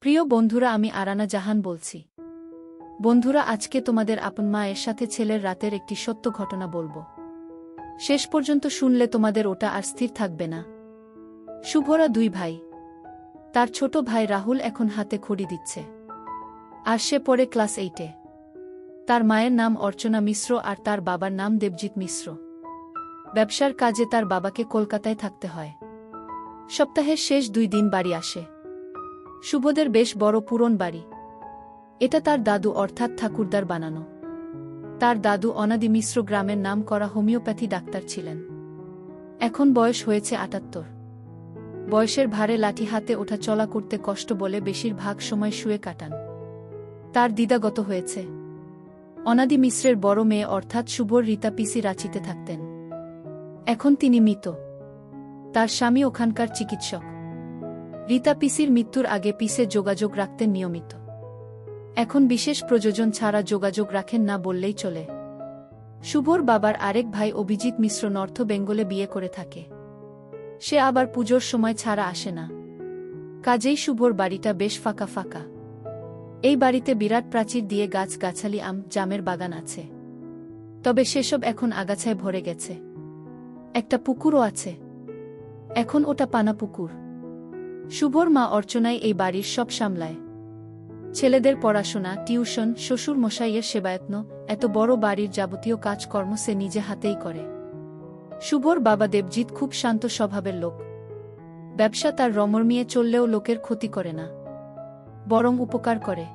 প্রিয় বন্ধুরা, আমি আরানা জাহান বলছি। বন্ধুরা, আজকে তোমাদের আপন মায়ের সাথে ছেলের রাতের একটি সত্য ঘটনা বলবো। শেষ পর্যন্ত শুনলে তোমাদের ওটা আর স্থির থাকবে না। শুভরা দুই ভাই। তার ছোট ভাই রাহুল এখন হাতে খড়ি দিচ্ছে, আর সে পড়ে ক্লাস 8-এ। তার মায়ের নাম অর্চনা মিশ্র আর তার বাবার নাম দেবজিৎ মিশ্র। ব্যবসার কাজে তার বাবাকে কলকাতায় থাকতে হয়। সপ্তাহের শেষ 2 দিন বাড়ি আসে। শুভদের বেশ বড় পুরন বাড়ি। এটা তার দাদু অর্থাৎ ঠাকুরদার বানানো। তার দাদু অনাদি মিশ্র গ্রামের নাম করা হোমিওপ্যাথি ডাক্তার ছিলেন। এখন বয়স হয়েছে 78। বয়সের ভারে লাঠি হাতে ওঠা চলা করতে কষ্ট বলে বেশিরভাগ সময় শুয়ে কাটান। তার দিদাগত হয়েছে। অনাদি মিশ্রের বড় মেয়ে অর্থাৎ শুভর রীতা পিসি রাঁচিতে থাকতেন। এখন তিনি মৃত। তার স্বামী ওখানকার চিকিৎসক। রীতা পিসির মৃত্যুর আগে পিসে যোগাযোগ রাখতেন নিয়মিত। এখন বিশেষ প্রয়োজন ছাড়া যোগাযোগ রাখেন না বললেই চলে। শুভর বাবার আরেক ভাই অভিজিৎ মিশ্র নর্থ বেঙ্গলে বিয়ে করে থাকে। সে আবার পুজোর সময় ছাড়া আসে না। কাজেই শুভর বাড়িটা বেশ ফাঁকা ফাঁকা। এই বাড়িতে বিরাট প্রাচীর দিয়ে গাছ-গাছালি, আম জামের বাগান আছে। তবে সেসব এখন আগাছায় ভরে গেছে। একটা পুকুরও আছে। এখন ওটা পানা পুকুর। শুভর মা অর্চনাই এই বাড়ির সব সামলায়। ছেলেদের পড়াশোনা, টিউশন, শ্বশুর মশাইয়ের সেবায়ত্ন, এত বড় বাড়ির যাবতীয় কাজকর্ম সে নিজে হাতেই করে। শুভর বাবা দেবজিৎ খুব শান্ত স্বভাবের লোক। ব্যবসা তার রমরমিয়ে চললেও লোকের ক্ষতি করে না, বরং উপকার করে।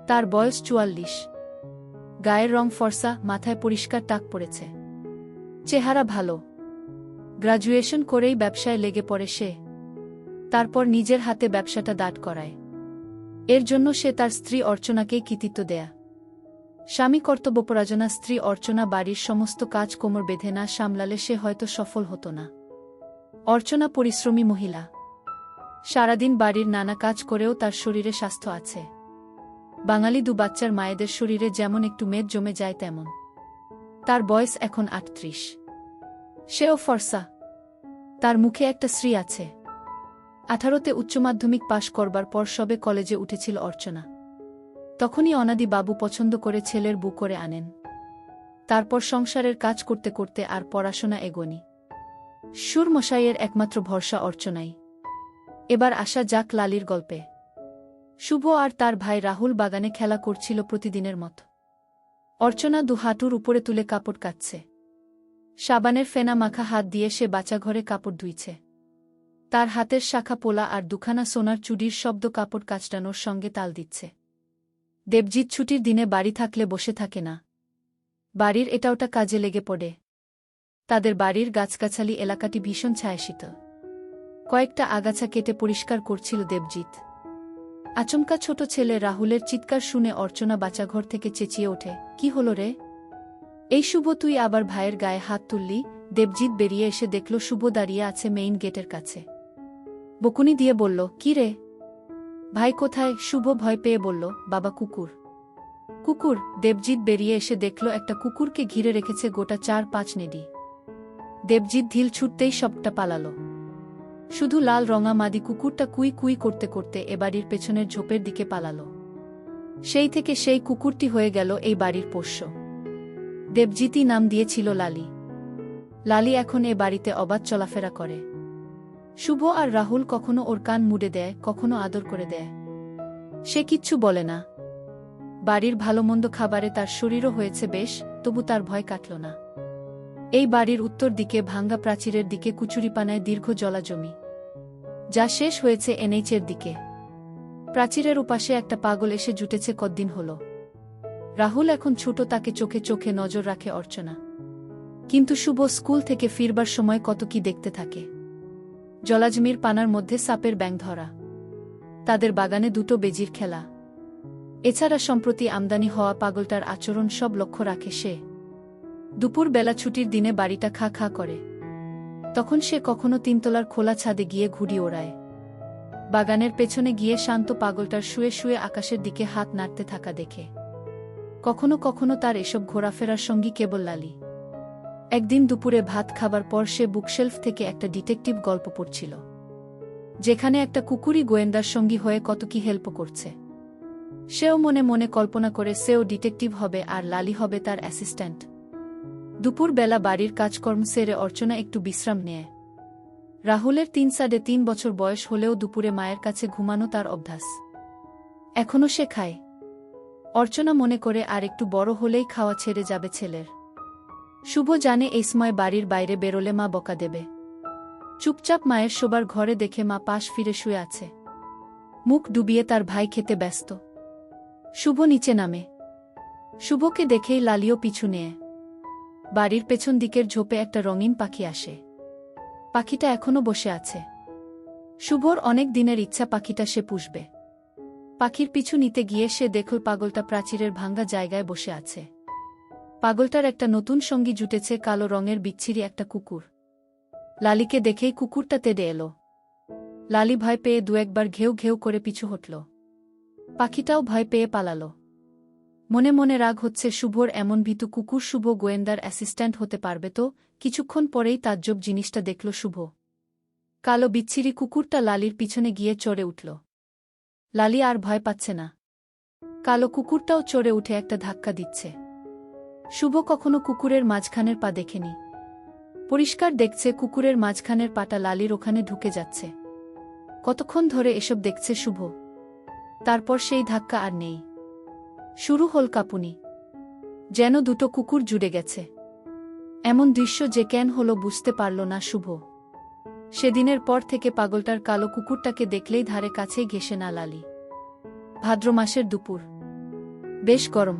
তার বয়স 44। গায়ের রং ফর্সা, মাথায় পরিষ্কার টাক পড়েছে। চেহারা ভালো। গ্রাজুয়েশন করেই ব্যবসায় লেগে পড়ে সে। তারপর নিজের হাতে ব্যবসাটা দাঁড় করায়। এর জন্য সে তার স্ত্রী অর্চনাকেই কৃতিত্ব দেয়া। স্বামী কর্তব্যপরায়ণা স্ত্রী অর্চনা বাড়ির সমস্ত কাজ কোমর বেঁধে না সামলালে সে হয়তো সফল হতো না। অর্চনা পরিশ্রমী মহিলা। সারাদিন বাড়ির নানা কাজ করেও তার শরীরে স্বাস্থ্য আছে। বাঙালি 2 বাচ্চার মায়েদের শরীরে যেমন একটু মেদ জমে যায় তেমন। তার বয়স এখন 38। সেও ফর্সা। তার মুখে একটা শ্রী আছে। 18তে উচ্চমাধ্যমিক পাশ করবার পর সবে কলেজে উঠেছিল অর্চনা। তখনই অনাদি বাবু পছন্দ করে ছেলের বউ করে আনেন। তারপর সংসারের কাজ করতে করতে আর পড়াশোনা এগোনি। সুরমশাইয়ের একমাত্র ভরসা অর্চনাই। এবার আসা যাক লালির গল্পে। শুভ আর তার ভাই রাহুল বাগানে খেলা করছিল প্রতিদিনের মতো। অর্চনা 2 হাঁটুর উপরে তুলে কাপড় কাচ্ছে। সাবানের ফেনা মাখা হাত দিয়ে সে বাচাঘরে কাপড় ধুইছে। তার হাতের শাখা পোলা আর 2খানা সোনার চুড়ির শব্দ কাপড় কাচটানোর সঙ্গে তাল দিচ্ছে। দেবজিৎ ছুটির দিনে বাড়ি থাকলে বসে থাকে না। বাড়ির এটা ওটা কাজে লেগে পড়ে। তাদের বাড়ির গাছগাছালি এলাকাটি ভীষণ ছায়াশীতল। কয়েকটা আগাছা কেটে পরিষ্কার করছিল দেবজিৎ। আচমকা ছোট ছেলে রাহুলের চিৎকার শুনে অর্চনা বাচাঘর থেকে চেঁচিয়ে ওঠে, কি হলো রে? এই শুভ, তুই আবার ভাইয়ের গায়ে হাত তুললি? দেবজিৎ বেরিয়ে এসে দেখল শুভ দাঁড়িয়ে আছে মেইন গেটের কাছে। বকুনি দিয়ে বলল, কি রে ভাই, কোথায়? শুভ ভয় পেয়ে বলল, বাবা, কুকুর। কুকুর? দেবজিৎ বেরিয়ে এসে দেখল একটা কুকুরকে ঘিরে রেখেছে গোটা 4-5 নেডি। দেবজিৎ ঢিল ছুটতেই সবটা পালালো। শুধু লাল রঙা মাদি কুকুরটা কুই কুই করতে করতে এ বাড়ির পেছনের ঝোপের দিকে পালালো। সেই থেকে সেই কুকুরটি হয়ে গেল এই বাড়ির পোষ্য। দেবজিৎই নাম দিয়েছিল লালি। লালি এখন এ বাড়িতে অবাধ চলাফেরা করে। শুভ আর রাহুল কখনো ওর কান মুড়ে দেয়, কখনো আদর করে দেয়। সে কিচ্ছু বলে না। বাড়ির ভালোমন্দ খাবারে তার শরীরও হয়েছে বেশ, তবু তার ভয় কাটল না। এই বাড়ির উত্তর দিকে ভাঙ্গা প্রাচীরের দিকে কুচুরিপানায় দীর্ঘ জলাজমি, যা শেষ হয়েছে এনএইচের দিকে। প্রাচীরের উপাশে একটা পাগল এসে জুটেছে কদ্দিন হল। রাহুল এখন ছোট, তাকে চোখে চোখে নজর রাখে অর্চনা। কিন্তু শুভ স্কুল থেকে ফিরবার সময় কত কি দেখতে থাকে। জলাজমির পানার মধ্যে সাপের ব্যাঙ ধরা, তাদের বাগানে 2টো বেজির খেলা, এছাড়া সম্প্রতি আমদানি হওয়া পাগলটার আচরণ সব লক্ষ্য রাখে সে। দুপুর বেলা ছুটির দিনে বাড়িটা খা খা করে। তখন সে কখনো 3তলার খোলা ছাদে গিয়ে ঘুড়ি ওড়ায়। বাগানের পেছনে গিয়ে শান্ত পাগলটার শুয়ে শুয়ে আকাশের দিকে হাত নাড়তে থাকা দেখে। কখনো কখনো তার এসব ঘোরাফেরার সঙ্গী কেবল লালি। একদিন দুপুরে ভাত খাবার পর সে বুকশেলফ থেকে একটা ডিটেকটিভ গল্প পড়ছিল। যেখানে একটা কুকুরই গোয়েন্দার সঙ্গী হয়ে কত কি হেল্প করছে। সেও মনে মনে কল্পনা করে সেও ডিটেকটিভ হবে আর লালি হবে তার অ্যাসিস্ট্যান্ট। দুপুরবেলা বাড়ির কাজকর্ম সেরে অর্চনা একটু বিশ্রাম নেয়। রাহুলের 3.5 বছর বয়স হলেও দুপুরে মায়ের কাছে ঘুমানো তার অভ্যাস। এখনও সে খায়। অর্চনা মনে করে আর একটু বড় হলেই খাওয়া ছেড়ে যাবে ছেলের। শুভ জানে এই সময় বাড়ির বাইরে বেরোলে মা বকা দেবে। চুপচাপ মায়ের শোবার ঘরে দেখে মা পাশ ফিরে শুয়ে আছে। মুখ ডুবিয়ে তার ভাই খেতে ব্যস্ত। শুভ নিচে নামে। শুভকে দেখেই লালিও পিছু নেয়। বাড়ির পেছন দিকের ঝোপে একটা রঙিন পাখি আসে। পাখিটা এখনো বসে আছে। শুভর অনেক দিনের ইচ্ছা পাখিটা সে পুষবে। পাখির পিছু নিতে গিয়ে সে দেখল পাগলটা প্রাচীরের ভাঙ্গা জায়গায় বসে আছে। পাগলটার একটা নতুন সঙ্গী জুটেছে, কালো রঙের বিচ্ছিরি একটা কুকুর। লালিকে দেখেই কুকুরটা তেড়ে এলো। লালি ভয় পেয়ে 2-1 ঘেউ ঘেউ করে পিছু হটল। পাখিটাও ভয় পেয়ে পালালো। মনে মনে রাগ হচ্ছে শুভর এমন ভীতু কুকুর। শুভ গোয়েন্দার অ্যাসিস্ট্যান্ট হতে পারবে তো? কিছুক্ষণ পরেই তাজ্জব জিনিসটা দেখল শুভ। কালো বিচ্ছিরি কুকুরটা লালির পিছনে গিয়ে চড়ে উঠল। লালি আর ভয় পাচ্ছে না। কালো কুকুরটাও চড়ে উঠে একটা ধাক্কা দিচ্ছে। শুভ কখনো কুকুরের মাঝখানের পা দেখেনি। পরিষ্কার দেখছে কুকুরের মাঝখানের পাটা লালির ওখানে ঢুকে যাচ্ছে। কতক্ষণ ধরে এসব দেখছে শুভ। তারপর সেই ধাক্কা আর নেই। শুরু হল কাঁপুনি। যেন দুটো কুকুর জুড়ে গেছে। এমন দৃশ্য যে কেন হলো বুঝতে পারল না শুভ। সেদিনের পর থেকে পাগলটার কালো কুকুরটাকে দেখলেই ধারে কাছেই ঘেঁষে না লালি। ভাদ্র মাসের দুপুর। বেশ গরম।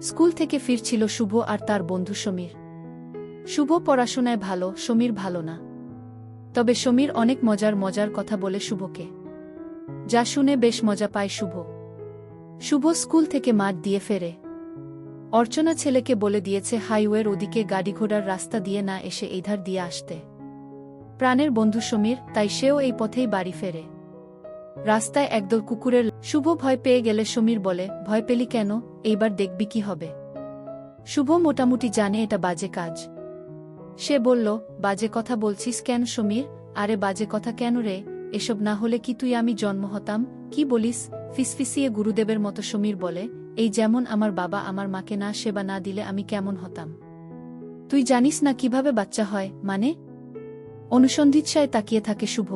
স্কুল থেকে ফিরছিল শুভ আর তার বন্ধু সমীর। শুভ পড়াশোনায় ভালো, সমীর ভালো না। তবে সমীর অনেক মজার কথা বলে শুভকে, যা শুনে বেশ মজা পায় শুভ। শুভ স্কুল থেকে মাঠ দিয়ে ফেরে। অর্চনা ছেলেকে বলে দিয়েছে হাইওয়ের ওদিকে গাড়িঘোড়ার রাস্তা দিয়ে না এসে এই ধার দিয়ে আসতে। প্রাণের বন্ধু সমীর, তাই সেও এই পথেই বাড়ি ফেরে। রাস্তায় একদল কুকুরের। শুভ ভয় পেয়ে গেলে সমীর বলে, ভয় পেলি কেন? এইবার দেখবি কি হবে। শুভ মোটামুটি জানে এটা বাজে কাজ। সে বলল, বাজে কথা বলছিস কেন সমীর? আরে বাজে কথা কেন রে? এসব না হলে কি তুই আমি জন্ম হতাম? কি বলিস? ফিসফিসিয়ে গুরুদেবের মতো সমীর বলে, এই যেমন আমার বাবা আমার মাকে না সেবা না দিলে আমি কেমন হতাম। তুই জানিস না কিভাবে বাচ্চা হয়? মানে? অনুসন্ধিৎসায় তাকিয়ে থাকে শুভ।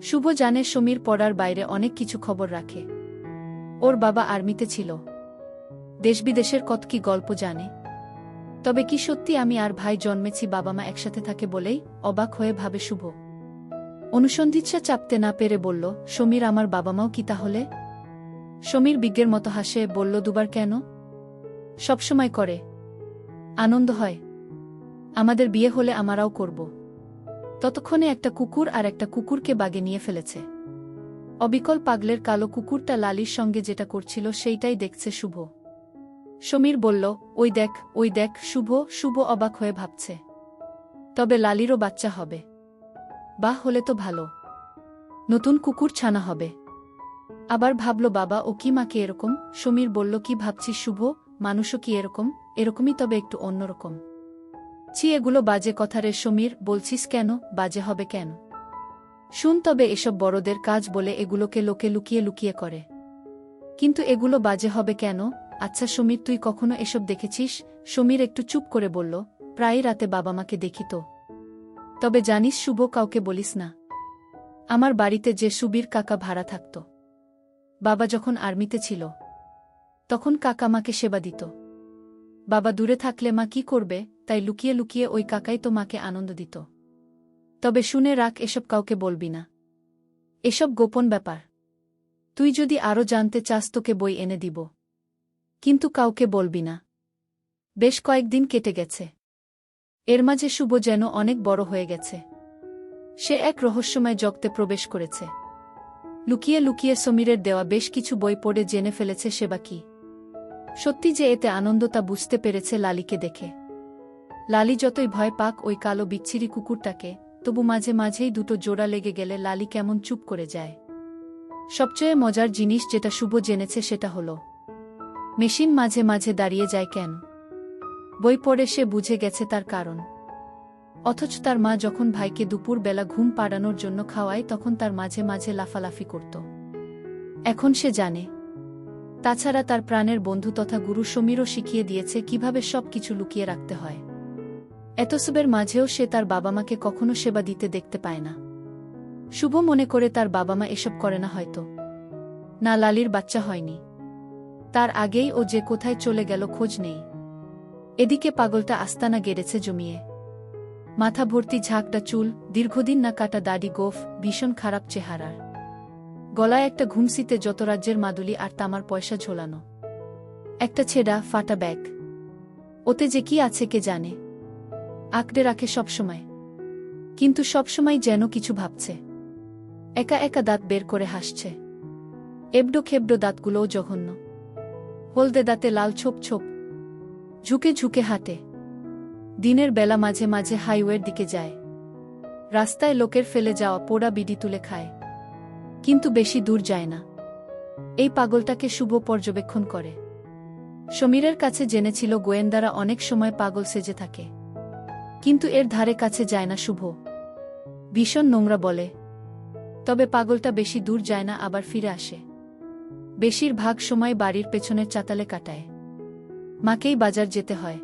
শুভ জানে সমীর পড়ার বাইরে অনেক কিছু খবর রাখে। ওর বাবা আর্মিতে ছিল। দেশবিদেশের কত কি গল্প জানে। তবে কি সত্যি আমি আর ভাই জন্মেছি বাবা মা একসাথে থাকে বলেই? অবাক হয়ে ভাবে শুভ। অনুসন্ধিৎসা চাপতে না পেরে বলল, সমীর আমার বাবা মাও কি তাহলে? সমীর বিজ্ঞের মতো হাসে বলল, দুবার কেন? সবসময় করে। আনন্দ হয়। আমাদের বিয়ে হলে আমরাও করব। ততক্ষণে একটা কুকুর আর একটা কুকুরকে বাগে নিয়ে ফেলেছে। অবিকল পাগলের কালো কুকুরটা লালির সঙ্গে যেটা করছিল সেইটাই দেখছে শুভ। সমীর বলল, ওই দেখ শুভ অবাক হয়ে ভাবছে। তবে লালিরও বাচ্চা হবে। বাহ, হলে তো ভালো। নতুন কুকুর ছানা হবে। আবার ভাবল, বাবা ও কি মাকে এরকম? সমীর বলল, কি ভাবছিস শুভ? মানুষও কি এরকম? এরকমই, তবে একটু অন্যরকম। ছি, এগুলো বাজে কথা রে সমীর। বলছিস কেন? বাজে হবে কেন? শুন, তবে এসব বড়দের কাজ বলে এগুলোকে লোকে লুকিয়ে লুকিয়ে করে। কিন্তু এগুলো বাজে হবে কেন? আচ্ছা সমীর, তুই কখনো এসব দেখেছিস? সমীর একটু চুপ করে বলল, প্রায়ই রাতে বাবা মাকে দেখি তো। তবে জানিস শুভ, কাউকে বলিস না। আমার বাড়িতে যে সুবীর কাকা ভাড়া থাকত, বাবা যখন আর্মিতে ছিল তখন কাকা মাকে সেবা দিত। বাবা দূরে থাকলে মা কি করবে, তাই লুকিয়ে লুকিয়ে ওই কাকাই তো মাকে আনন্দ দিত। তবে শুনে রাখ, এসব কাউকে বলবি না। এসব গোপন ব্যাপার। তুই যদি আরও জানতে চাস তোকে বই এনে দিব, কিন্তু কাউকে বলবি না। বেশ কয়েকদিন কেটে গেছে। এর মাঝে শুভ যেন অনেক বড় হয়ে গেছে। সে এক রহস্যময় জগতে প্রবেশ করেছে। লুকিয়ে লুকিয়ে সমীরের দেওয়া বেশ কিছু বই পড়ে জেনে ফেলেছে সেবা কি। সত্যি যে এতে আনন্দ তা বুঝতে পেরেছে লালিকে দেখে। লালি যতই ভয় পাক ওই কালো বিচ্ছিরি কুকুরটাকে, তবু মাঝে মাঝেই দুটো জোড়া লেগে গেলে লালি কেমন চুপ করে যায়। সবচেয়ে মজার জিনিস যেটা শুভ জেনেছে সেটা হলো, মেশিন মাঝে মাঝে দাঁড়িয়ে যায় কেন। বই পড়ে সে বুঝে গেছে তার কারণ। অথচ তার মা যখন ভাইকে দুপুর বেলা ঘুম পাড়ানোর জন্য খাওয়ায় তখন তার মাঝে মাঝে লাফালাফি করত। এখন সে জানে। তাছাড়া তার প্রাণের বন্ধু তথা গুরু সমীরও শিখিয়ে দিয়েছে কিভাবে সব কিছু লুকিয়ে রাখতে হয়। এতসবের মাঝেও সে তার বাবা মাকে কখনো সেবা দিতে দেখতে পায় না। শুভ মনে করে তার বাবা মা এসব করে না হয়তো। না, লালির বাচ্চা হয়নি। তার আগেই ও যে কোথায় চলে গেল খোঁজ নেই। এদিকে পাগলটা আস্তানা গেড়েছে জমিয়ে। মাথা ভর্তি ঝাঁকটা চুল, দীর্ঘদিন না কাটা দাড়ি, গোঁফ, ভীষণ খারাপ চেহারার। গলায় একটা ঘুমসিতে যত রাজ্যের মাদুলি আর তামার পয়সা ঝোলানো। একটা ছেঁড়া ফাটা ব্যাগ। ওতে যে কি আছে কে জানে। আঁকড়ে রাখে সবসময়, কিন্তু সবসময় যেন কিছু ভাবছে। একা একা দাঁত বের করে হাসছে। এবডো খেবডো দাঁতগুলোও জঘন্য। হলদে দাঁতে লাল ছোপ ছোপ। ঝুঁকে ঝুঁকে হাঁটে। দিনের বেলা মাঝে মাঝে হাইওয়ের দিকে যায়। রাস্তায় লোকের ফেলে যাওয়া পোড়া বিড়ি তুলে খায়, কিন্তু বেশি দূর যায় না। এই পাগলটাকে শুভ পর্যবেক্ষণ করে। সমীরের কাছে জেনেছিল গোয়েন্দারা অনেক সময় পাগল সেজে থাকে, কিন্তু এর ধারে কাছে যায় না শুভ। ভীষণ নোংরা বলে। তবে পাগলটা বেশি দূর যায় না, আবার ফিরে আসে। বেশিরভাগ সময় বাড়ির পেছনের চাতালে কাটায়। মাকেই বাজার যেতে হয়,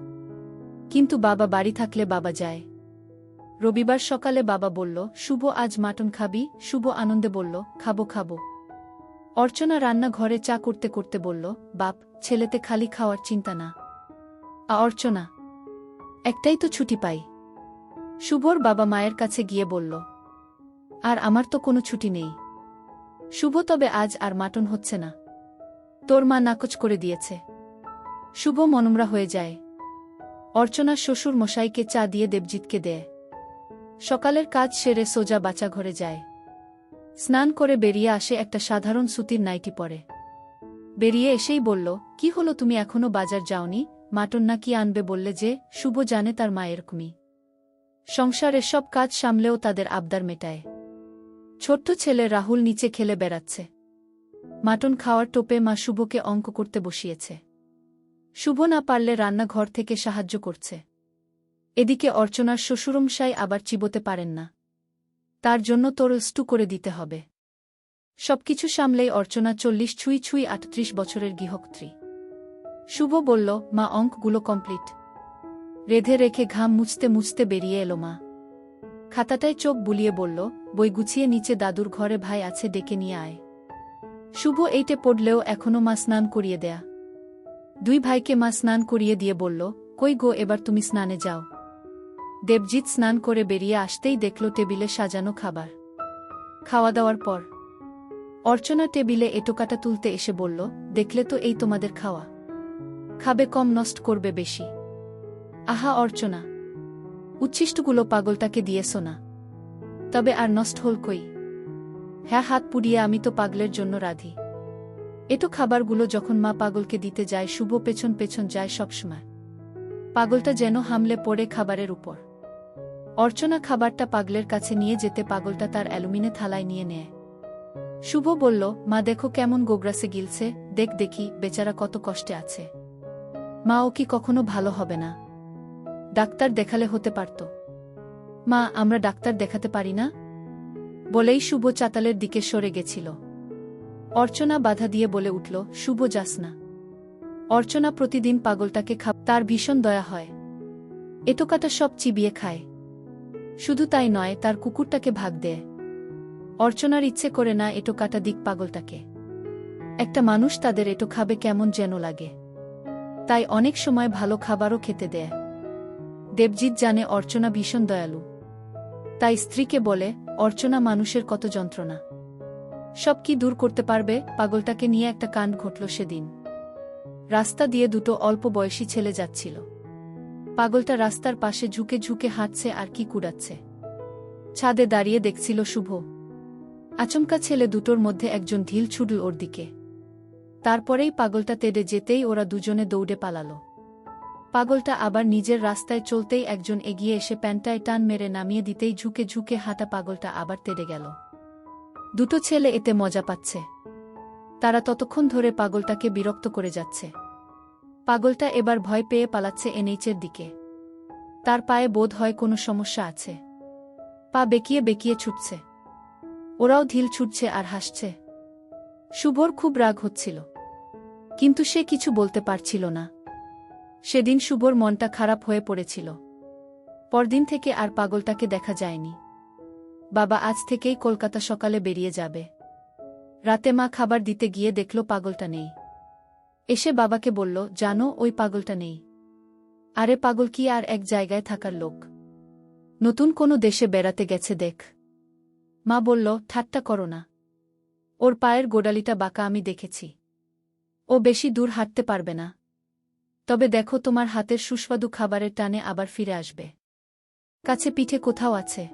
কিন্তু বাবা বাড়ি থাকলে বাবা যায়। রবিবার সকালে বাবা বলল, শুভ আজ মাটন খাবি? শুভ আনন্দে বলল, খাবো খাবো। অর্চনা রান্নাঘরে চা করতে করতে বলল, বাপ, ছেলেতে খালি খাওয়ার চিন্তা না। অর্চনা, একটাই তো ছুটি পাই। শুভর বাবা মায়ের কাছে গিয়ে বলল, আর আমার তো কোনো ছুটি নেই। শুভ, তবে আজ আর মাটন হচ্ছে না। তোর মা নাকচ করে দিয়েছে। শুভ মনমরা হয়ে যায়। অর্চনা শ্বশুর মশাইকে চা দিয়ে দেবজিৎকে দেয়। সকালের কাজ সেরে সোজা বাচ্চা ঘরে যায়। স্নান করে বেরিয়ে আসে, একটা সাধারণ সুতির নাইটি পরে। বেরিয়ে এসেই বলল, কি হলো, তুমি এখনো বাজার যাওনি? মাটন না কি আনবে বললে যে? শুভ জানে তার মা এরকমই। সংসারের সব কাজ সামলেও তাদের আবদার মেটায়। ছোট্ট ছেলে রাহুল নিচে খেলে বেড়াচ্ছে। মাটন খাওয়ার টোপে মা শুভকে অঙ্ক করতে বসিয়েছে। শুভ না পারলে রান্নাঘর থেকে সাহায্য করছে। এদিকে অর্চনার শ্বশুরমশাই আবার চিবোতে পারেন না, তার জন্য স্টু করে দিতে হবে। সবকিছু সামলেই অর্চনা 40 ছুঁই ছুঁই 38 বছরের গৃহকর্ত্রী। শুভ বলল, মা, অঙ্কগুলো কমপ্লিট। রেধে রেখে ঘাম মুছতে মুছতে বেরিয়ে এলো মা। খাতাটায় চোখ বুলিয়ে বলল, বই গুছিয়ে নিচে দাদুর ঘরে ভাই আছে, ডেকে নিয়ে আয়। শুভ এইটে পড়লেও এখনো মা স্নান করিয়ে দেয়া। দুই ভাইকে মা স্নান করিয়ে দিয়ে বলল, কই গো, এবার তুমি স্নানে যাও। দেবজিৎ স্নান করে বেরিয়ে আসতেই দেখল টেবিলে সাজানো খাবার। খাওয়া দাওয়ার পর অর্চনা টেবিলে এটোকাটা তুলতে এসে বলল, দেখলে তো, এই তোমাদের খাওয়া। খাবে কম, নষ্ট করবে বেশি। আহা অর্চনা, উচ্ছিষ্টগুলো পাগলটাকে দিয়েছ না? তবে আর নষ্ট হল কই? হ্যাঁ, হাত পুড়িয়ে আমি তো পাগলের জন্য রাধি। এটো খাবারগুলো যখন মা পাগলকে দিতে যায়, শুভ পেছন পেছন যায় সবসময়। পাগলটা যেন হামলে পড়ে খাবারের উপর। অর্চনা খাবারটা পাগলের কাছে নিয়ে যেতে পাগলটা তার অ্যালুমিনে থালায় নিয়ে নেয়। শুভ বলল, মা দেখো কেমন গোগ্রাসে গিলছে, দেখ দেখি, বেচারা কত কষ্টে আছে। মা, ও কি কখনো ভালো হবে না? ডাক্তার দেখালে হতে পারত। মা, আমরা ডাক্তার দেখাতে পারি না? বলেই শুভ চাতালের দিকে সরে গেছিল। অর্চনা বাধা দিয়ে বলে উঠল, শুভ, যাস না। অর্চনা প্রতিদিন পাগলটাকে তার ভীষণ দয়া হয়। এটোকাটা সব চিবিয়ে খায়। শুধু তাই নয়, তার কুকুরটাকে ভাগ দেয়। অর্চনার ইচ্ছে করে না এটোকাটা দিক পাগলটাকে। একটা মানুষ তাদের এটো খাবে কেমন যেন লাগে, তাই অনেক সময় ভালো খাবারও খেতে দেয়। দেবজিৎ জানে অর্চনা ভীষণ দয়ালু, তাই স্ত্রীকে বলে, অর্চনা, মানুষের কত যন্ত্রণা, সব কি দূর করতে পারবে? পাগলটাকে নিয়ে একটা কাণ্ড ঘটল সেদিন। রাস্তা দিয়ে দুটো অল্প বয়সী ছেলে যাচ্ছিল। পাগলটা রাস্তার পাশে ঝুঁকে ঝুঁকে হাঁটছে আর কি কুড়াচ্ছে। ছাদে দাঁড়িয়ে দেখছিল শুভ। আচমকা ছেলে দুটোর মধ্যে একজন ঢিল ছুড়ল ওর দিকে। তারপরেই পাগলটা তেড়ে যেতেই ওরা দুজনে দৌড়ে পালালো। পাগলটা আবার নিজের রাস্তায় চলতেই একজন এগিয়ে এসে প্যান্টায় টান মেরে নামিয়ে দিতেই ঝুঁকে ঝুঁকে হাঁটা পাগলটা আবার তেড়ে গেল। দুটো ছেলে এতে মজা পাচ্ছে। তারা ততক্ষণ ধরে পাগলটাকে বিরক্ত করে যাচ্ছে। পাগলটা এবার ভয় পেয়ে পালাচ্ছে এনএইচের দিকে। তার পায়ে বোধ হয় কোনো সমস্যা আছে। পা বেঁকিয়ে বেঁকিয়ে ছুটছে। ওরাও ঢিল ছুটছে আর হাসছে। শুভর খুব রাগ হচ্ছিল, কিন্তু সে কিছু বলতে পারছিল না। সেদিন শুভর মনটা খারাপ হয়ে পড়েছিল। পরদিন থেকে আর পাগলটাকে দেখা যায়নি। বাবা আজ থেকেই কলকাতা সকালে বেরিয়ে যাবে। রাতে মা খাবার দিতে গিয়ে দেখল পাগলটা নেই। এসে বাবাকে বলল, জানো ওই পাগলটা নেই। আরে পাগল কি আর এক জায়গায় থাকার লোক? নতুন কোনো দেশে বেড়াতে গেছে দেখ। মা বলল, ঠাট্টা করো না। ওর পায়ের গোড়ালিটা বাঁকা আমি দেখেছি। ও বেশি দূর হাঁটতে পারবে না। তবে দেখো তোমার হাতের সুস্বাদু খাবারের টানে আবার ফিরে আসবে। কাছে পিঠে কোথাও আছে।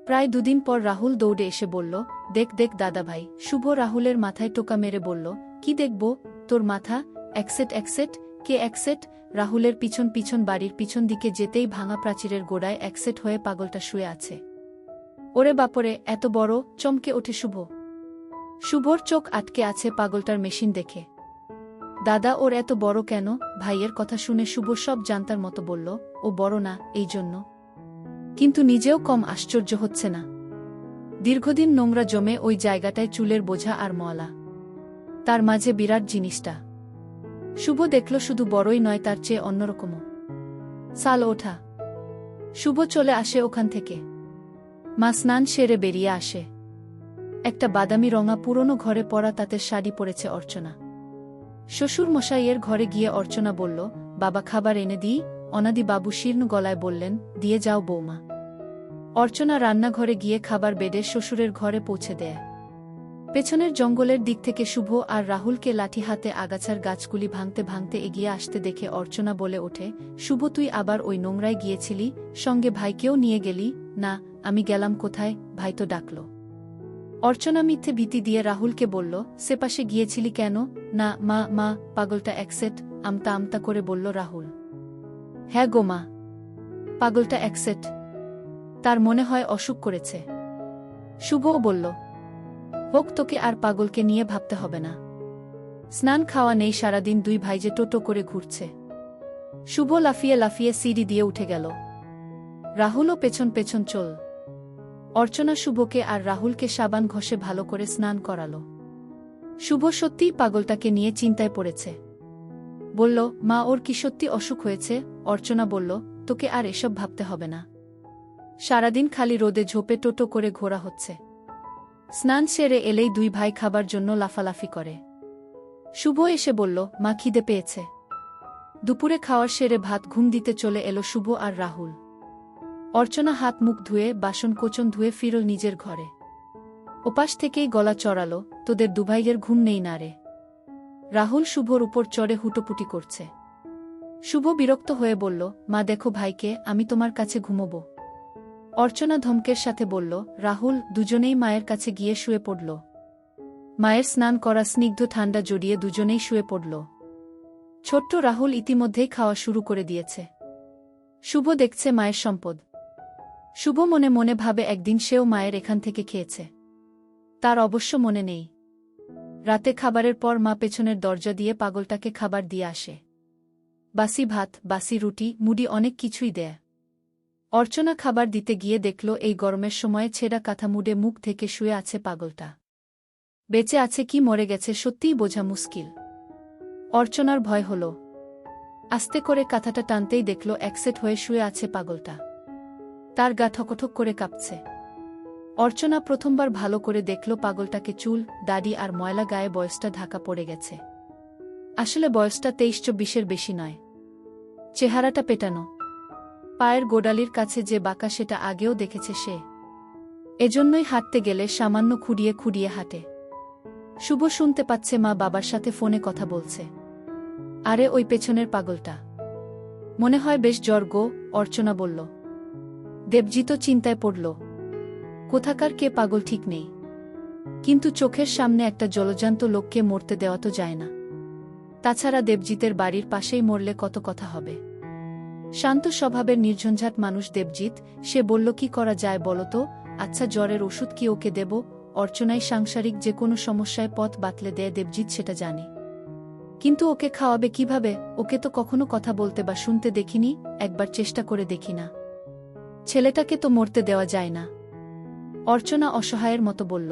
প্রায় দুদিন পর রাহুল দৌড়ে এসে বলল, দেখ দেখ দাদাভাই। শুভ রাহুলের মাথায় টোকা মেরে বলল, কি দেখব তোর মাথা? একসেট একসেট। কে একসেট? রাহুলের পিছন পিছন বাড়ির পিছন দিকে যেতেই ভাঙা প্রাচীরের গোড়ায় একসেট হয়ে পাগলটা শুয়ে আছে। ওরে বাপরে, এত বড়! চমকে ওঠে শুভ। শুভর চোখ আটকে আছে পাগলটার মেশিন দেখে। দাদা ওর এত বড় কেন? ভাইয়ের কথা শুনে শুভ সব জানতার মতো বলল, ও বড় না এই জন্য। কিন্তু নিজেও কম আশ্চর্য হচ্ছে না। দীর্ঘদিন নোংরা জমে ওই জায়গাটায় চুলের বোঝা আর ময়লা। তার মাঝে বিরাট জিনিসটা। শুভ দেখল শুধু বড়ই নয়, তার চেয়ে অন্যরকমও। সাল ওঠা। শুভ চলে আসে ওখান থেকে। মা স্নান সেরে বেরিয়ে আসে। একটা বাদামি রঙা পুরনো ঘরে পরা তাঁতের শাড়ি পরেছে অর্চনা। শ্বশুর মশাইয়ের ঘরে গিয়ে অর্চনা বলল, বাবা খাবার এনে দিই? অনাদি বাবু শীর্ণ গলায় বললেন, দিয়ে যাও বৌমা। অর্চনা রান্নাঘরে গিয়ে খাবার বেড়ে শ্বশুরের ঘরে পৌঁছে দেয়। পেছনের জঙ্গলের দিক থেকে শুভ আর রাহুলকে লাঠি হাতে আগাছার গাছগুলি ভাঙতে ভাঙতে এগিয়ে আসতে দেখে অর্চনা বলে ওঠে, শুভ তুই আবার ওই নোংরায় গিয়েছিলি? সঙ্গে ভাইকেও নিয়ে গেলি? না, আমি গেলাম কোথায়, ভাই তো ডাকল। অর্চনা মিথ্যে ভীতি দিয়ে রাহুলকে বলল, সে পাশে গিয়েছিলি কেন? না মা, মা পাগলটা একসেট, আমতা আমতা করে বলল রাহুল। হ্যাঁ গো মা, পাগলটা একসেট। তার মনে হয় অসুখ করেছে। শুভও বলল, হোক, তোকে আর পাগলকে নিয়ে ভাবতে হবে না। স্নান খাওয়া নেই সারাদিন, দুই ভাই যে টোটো করে ঘুরছে। শুভ লাফিয়ে লাফিয়ে সিঁড়ি দিয়ে উঠে গেল। রাহুলও পেছন পেছন চল। অর্চনা শুভকে আর রাহুলকে সাবান ঘষে ভালো করে স্নান করালো। শুভ সত্যিই পাগলটাকে নিয়ে চিন্তায় পড়েছে। বলল, মা ওর কি সত্যি অসুখ হয়েছে? অর্চনা বলল, তোকে আর এসব ভাবতে হবে না। সারাদিন খালি রোদে ঝোপে টোটো করে ঘোরা হচ্ছে। স্নান সেরে এলেই দুই ভাই খাবার জন্য লাফালাফি করে। শুভ এসে বলল, মা খিদে পেয়েছে। দুপুরে খাওয়ার সেরে ভাত ঘুম দিতে চলে এলো শুভ আর রাহুল। অর্চনা হাত মুখ ধুয়ে বাসন কোচন ধুয়ে ফিরল নিজের ঘরে। ওপাশ থেকেই গলা চড়ালো, তোদের দুভাইয়ের ঘুম নেই না রে? রাহুল শুভর উপর চড়ে হুটোপুটি করছে। শুভ বিরক্ত হয়ে বলল, মা দেখো ভাইকে, আমি তোমার কাছে ঘুমোব। অর্চনা ধমকের সাথে বলল, রাহুল। দুজনেই মায়ের কাছে গিয়ে শুয়ে পড়ল। মায়ের স্নান করা স্নিগ্ধ ঠান্ডা জড়িয়ে দুজনেই শুয়ে পড়ল। ছোট্ট রাহুল ইতিমধ্যেই খাওয়া শুরু করে দিয়েছে। শুভ দেখছে মায়ের সম্পদ। শুভ মনে মনে ভাবে একদিন সেও মায়ের এখান থেকে খেয়েছে। তার অবশ্য মনে নেই। রাতে খাবারের পর মা পেছনের দরজা দিয়ে পাগলটাকে খাবার দিয়ে আসে। বাসি ভাত, বাসি রুটি, মুড়ি, অনেক কিছুই দেয়। অর্চনা খাবার দিতে গিয়ে দেখল এই গরমের সময়ে ছেঁড়া কাঁথা মুড়ে মুখ থেকে শুয়ে আছে পাগলটা। বেঁচে আছে কি মরে গেছে সত্যিই বোঝা মুশকিল। অর্চনার ভয় হল। আস্তে করে কাঁথাটা টানতেই দেখল একসেট হয়ে শুয়ে আছে পাগলটা। তার গা ঠকঠক করে কাঁপছে। অর্চনা প্রথমবার ভালো করে দেখল পাগলটাকে চুল, দাড়ি আর ময়লা গায়ে বয়সটা ঢাকা পড়ে গেছে। আসলে বয়সটা 23-24-এর বেশি নয়। চেহারাটা পেটানো। পায়ের গোড়ালির কাছে যে বাঁকা সেটা আগেও দেখেছে সে। এজন্যই হাঁটতে গেলে সামান্য খুঁড়িয়ে খুঁড়িয়ে হাঁটে। শুভ শুনতে পাচ্ছে মা বাবার সাথে ফোনে কথা বলছে। আরে ওই পেছনের পাগলটা। মনে হয় বেশ জ্বর গো, অর্চনা বলল। দেবজিৎও চিন্তায় পড়ল। কোথাকার কে পাগল ঠিক নেই, কিন্তু চোখের সামনে একটা জলজান্ত লোককে মরতে দেওয়া তো যায় না। তাছাড়া দেবজিতের বাড়ির পাশেই মরলে কত কথা হবে। শান্ত স্বভাবের নির্ঝঞ্ঝাট মানুষ দেবজিৎ। সে বলল, কি করা যায় বলো তো? আচ্ছা, জ্বরের ওষুধ কি ওকে দেব? অর্চনাই সাংসারিক যে কোনো সমস্যায় পথ বাতলে দেয় দেবজিৎ সেটা জানে। কিন্তু ওকে খাওয়াবে কিভাবে? ওকে তো কখনো কথা বলতে বা শুনতে দেখিনি, একবার চেষ্টা করে দেখি না। ছেলেটাকে তো মরতে দেওয়া যায় না। অর্চনা অসহায়ের মতো বলল।